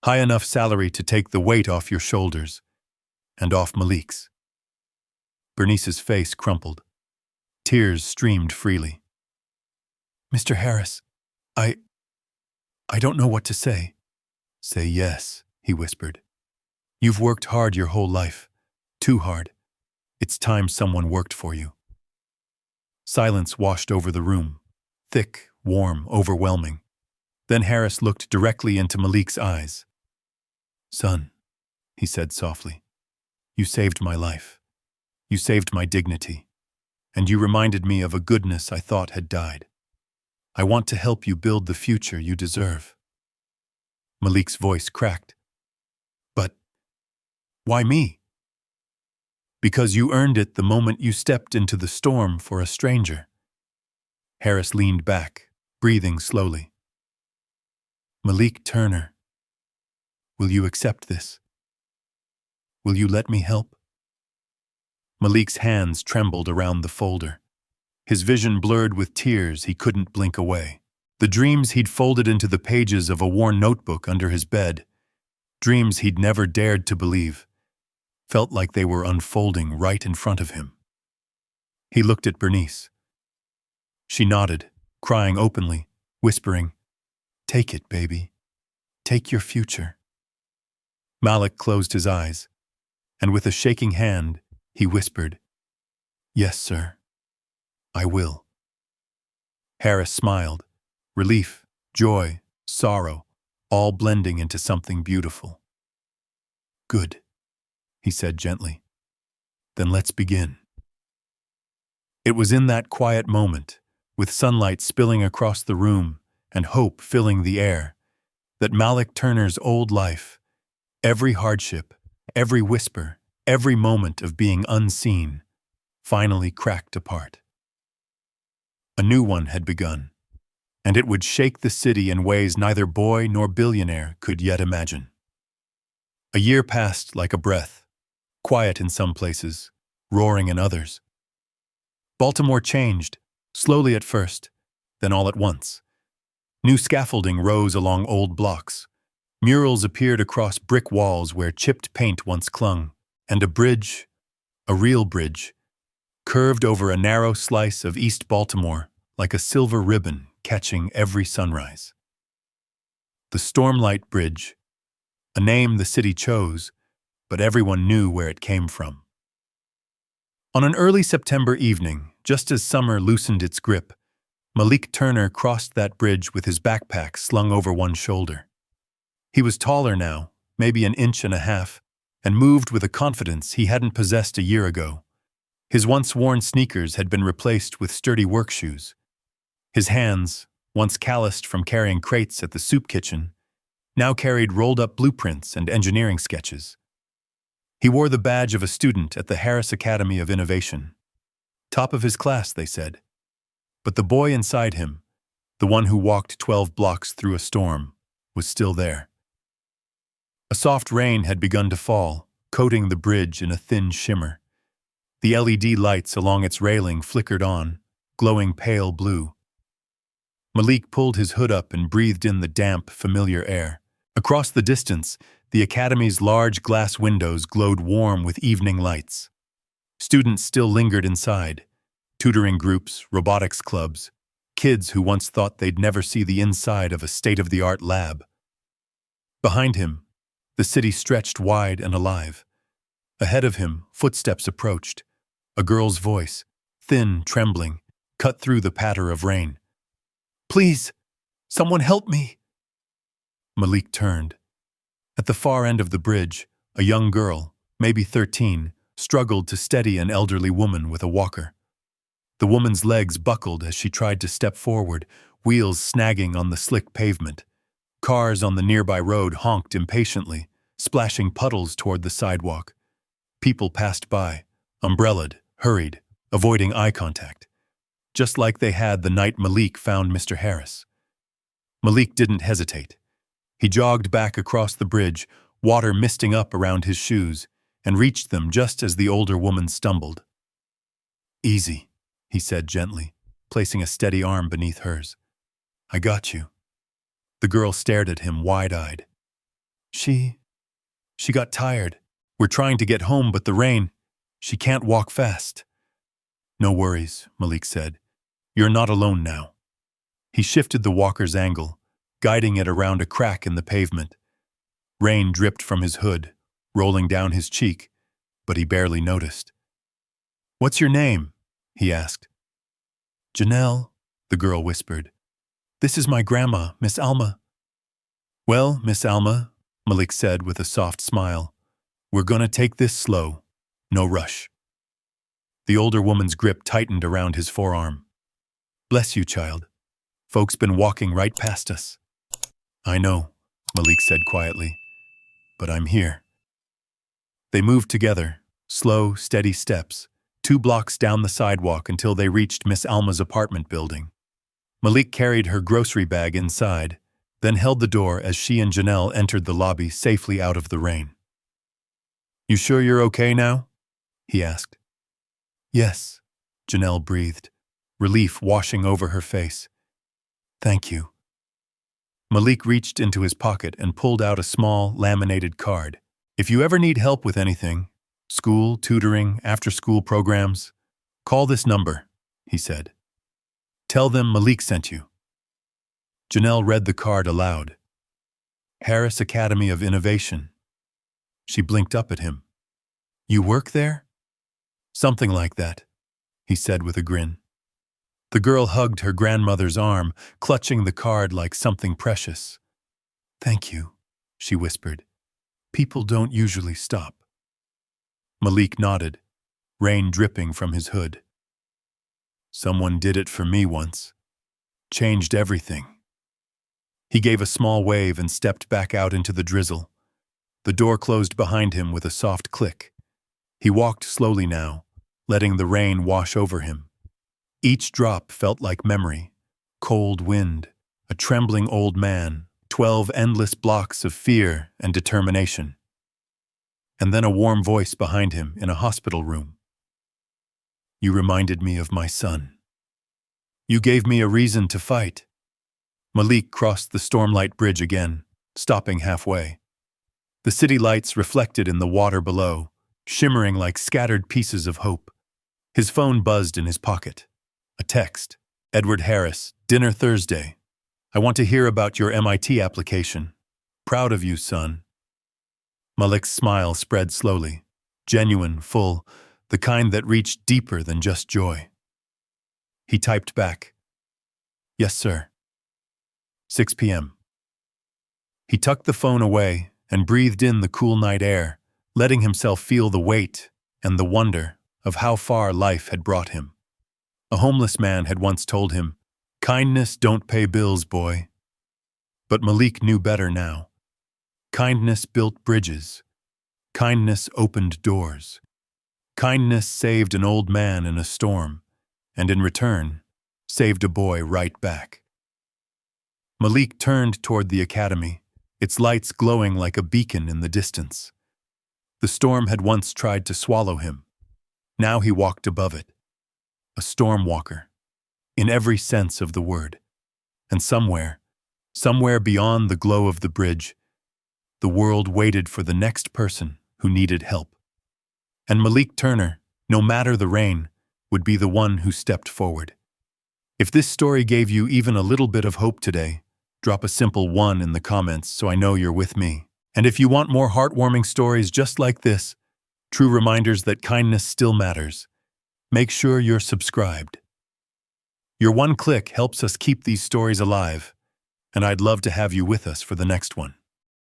high enough salary to take the weight off your shoulders, and off Malik's." Bernice's face crumpled. Tears streamed freely. "Mr. Harris, I don't know what to say." "Say yes," he whispered. "You've worked hard your whole life. Too hard. It's time someone worked for you. Silence washed over the room, thick, warm, overwhelming. Then Harris looked directly into Malik's eyes. "Son," he said softly, "you saved my life. You saved my dignity. And you reminded me of a goodness I thought had died. I want to help you build the future you deserve." Malik's voice cracked. "But why me?" "Because you earned it the moment you stepped into the storm for a stranger." Harris leaned back, breathing slowly. "Malik Turner, will you accept this? Will you let me help?" Malik's hands trembled around the folder. His vision blurred with tears he couldn't blink away. The dreams he'd folded into the pages of a worn notebook under his bed, dreams he'd never dared to believe, felt like they were unfolding right in front of him. He looked at Bernice. She nodded, crying openly, whispering, "Take it, baby. Take your future." Malik closed his eyes, and with a shaking hand, he whispered, "Yes, sir. I will." Harris smiled, relief, joy, sorrow, all blending into something beautiful. "Good," he said gently. "Then let's begin." It was in that quiet moment, with sunlight spilling across the room and hope filling the air, that Malik Turner's old life, every hardship, every whisper, every moment of being unseen, finally cracked apart. A new one had begun, and it would shake the city in ways neither boy nor billionaire could yet imagine. A year passed like a breath, quiet in some places, roaring in others. Baltimore changed, slowly at first, then all at once. New scaffolding rose along old blocks. Murals appeared across brick walls where chipped paint once clung, and a bridge, a real bridge, curved over a narrow slice of East Baltimore like a silver ribbon catching every sunrise. The Stormlight Bridge, a name the city chose, but everyone knew where it came from. On an early September evening, just as summer loosened its grip, Malik Turner crossed that bridge with his backpack slung over one shoulder. He was taller now, maybe an inch and a half, and moved with a confidence he hadn't possessed a year ago. His once-worn sneakers had been replaced with sturdy work shoes. His hands, once calloused from carrying crates at the soup kitchen, now carried rolled-up blueprints and engineering sketches. He wore the badge of a student at the Harris Academy of Innovation. Top of his class, they said. But the boy inside him, the one who walked 12 blocks through a storm, was still there. A soft rain had begun to fall, coating the bridge in a thin shimmer. The LED lights along its railing flickered on, glowing pale blue. Malik pulled his hood up and breathed in the damp, familiar air. Across the distance, the academy's large glass windows glowed warm with evening lights. Students still lingered inside, tutoring groups, robotics clubs, kids who once thought they'd never see the inside of a state-of-the-art lab. Behind him, the city stretched wide and alive. Ahead of him, footsteps approached. A girl's voice, thin, trembling, cut through the patter of rain. "Please, someone help me!" Malik turned. At the far end of the bridge, a young girl, maybe 13, struggled to steady an elderly woman with a walker. The woman's legs buckled as she tried to step forward, wheels snagging on the slick pavement. Cars on the nearby road honked impatiently, splashing puddles toward the sidewalk. People passed by, umbrellaed, hurried, avoiding eye contact, just like they had the night Malik found Mr. Harris. Malik didn't hesitate. He jogged back across the bridge, water misting up around his shoes, and reached them just as the older woman stumbled. "Easy," he said gently, placing a steady arm beneath hers. "I got you." The girl stared at him wide-eyed. She got tired. We're trying to get home, but the rain, she can't walk fast." "No worries," Malik said. "You're not alone now." He shifted the walker's angle, guiding it around a crack in the pavement. Rain dripped from his hood, rolling down his cheek, but he barely noticed. What's your name? He asked. Janelle, the girl whispered. This is my grandma, Miss Alma. Well, Miss Alma, Malik said with a soft smile, we're gonna take this slow. No rush. The older woman's grip tightened around his forearm. Bless you, child. Folks been walking right past us. I know, Malik said quietly, but I'm here. They moved together, slow, steady steps, 2 blocks down the sidewalk until they reached Miss Alma's apartment building. Malik carried her grocery bag inside, then held the door as she and Janelle entered the lobby safely out of the rain. You sure you're okay now? He asked. Yes, Janelle breathed, relief washing over her face. Thank you. Malik reached into his pocket and pulled out a small, laminated card. If you ever need help with anything, school, tutoring, after-school programs, call this number, he said. Tell them Malik sent you. Janelle read the card aloud. Harris Academy of Innovation. She blinked up at him. You work there? Something like that, he said with a grin. The girl hugged her grandmother's arm, clutching the card like something precious. Thank you, she whispered. People don't usually stop. Malik nodded, rain dripping from his hood. Someone did it for me once. Changed everything. He gave a small wave and stepped back out into the drizzle. The door closed behind him with a soft click. He walked slowly now, letting the rain wash over him. Each drop felt like memory, cold wind, a trembling old man, 12 endless blocks of fear and determination. And then a warm voice behind him in a hospital room. You reminded me of my son. You gave me a reason to fight. Malik crossed the Stormlight Bridge again, stopping halfway. The city lights reflected in the water below, shimmering like scattered pieces of hope. His phone buzzed in his pocket. A text. Edward Harris, dinner Thursday. I want to hear about your MIT application. Proud of you, son. Malik's smile spread slowly, genuine, full, the kind that reached deeper than just joy. He typed back. Yes, sir. 6 p.m. He tucked the phone away and breathed in the cool night air, letting himself feel the weight and the wonder of how far life had brought him. A homeless man had once told him, kindness don't pay bills, boy. But Malik knew better now. Kindness built bridges. Kindness opened doors. Kindness saved an old man in a storm, and in return, saved a boy right back. Malik turned toward the academy, its lights glowing like a beacon in the distance. The storm had once tried to swallow him. Now he walked above it. A storm walker, in every sense of the word. And somewhere beyond the glow of the bridge, the world waited for the next person who needed help. And Malik Turner, no matter the rain, would be the one who stepped forward. If this story gave you even a little bit of hope today, drop a simple 1 in the comments so I know you're with me. And if you want more heartwarming stories just like this, true reminders that kindness still matters, make sure you're subscribed. Your one click helps us keep these stories alive, and I'd love to have you with us for the next one.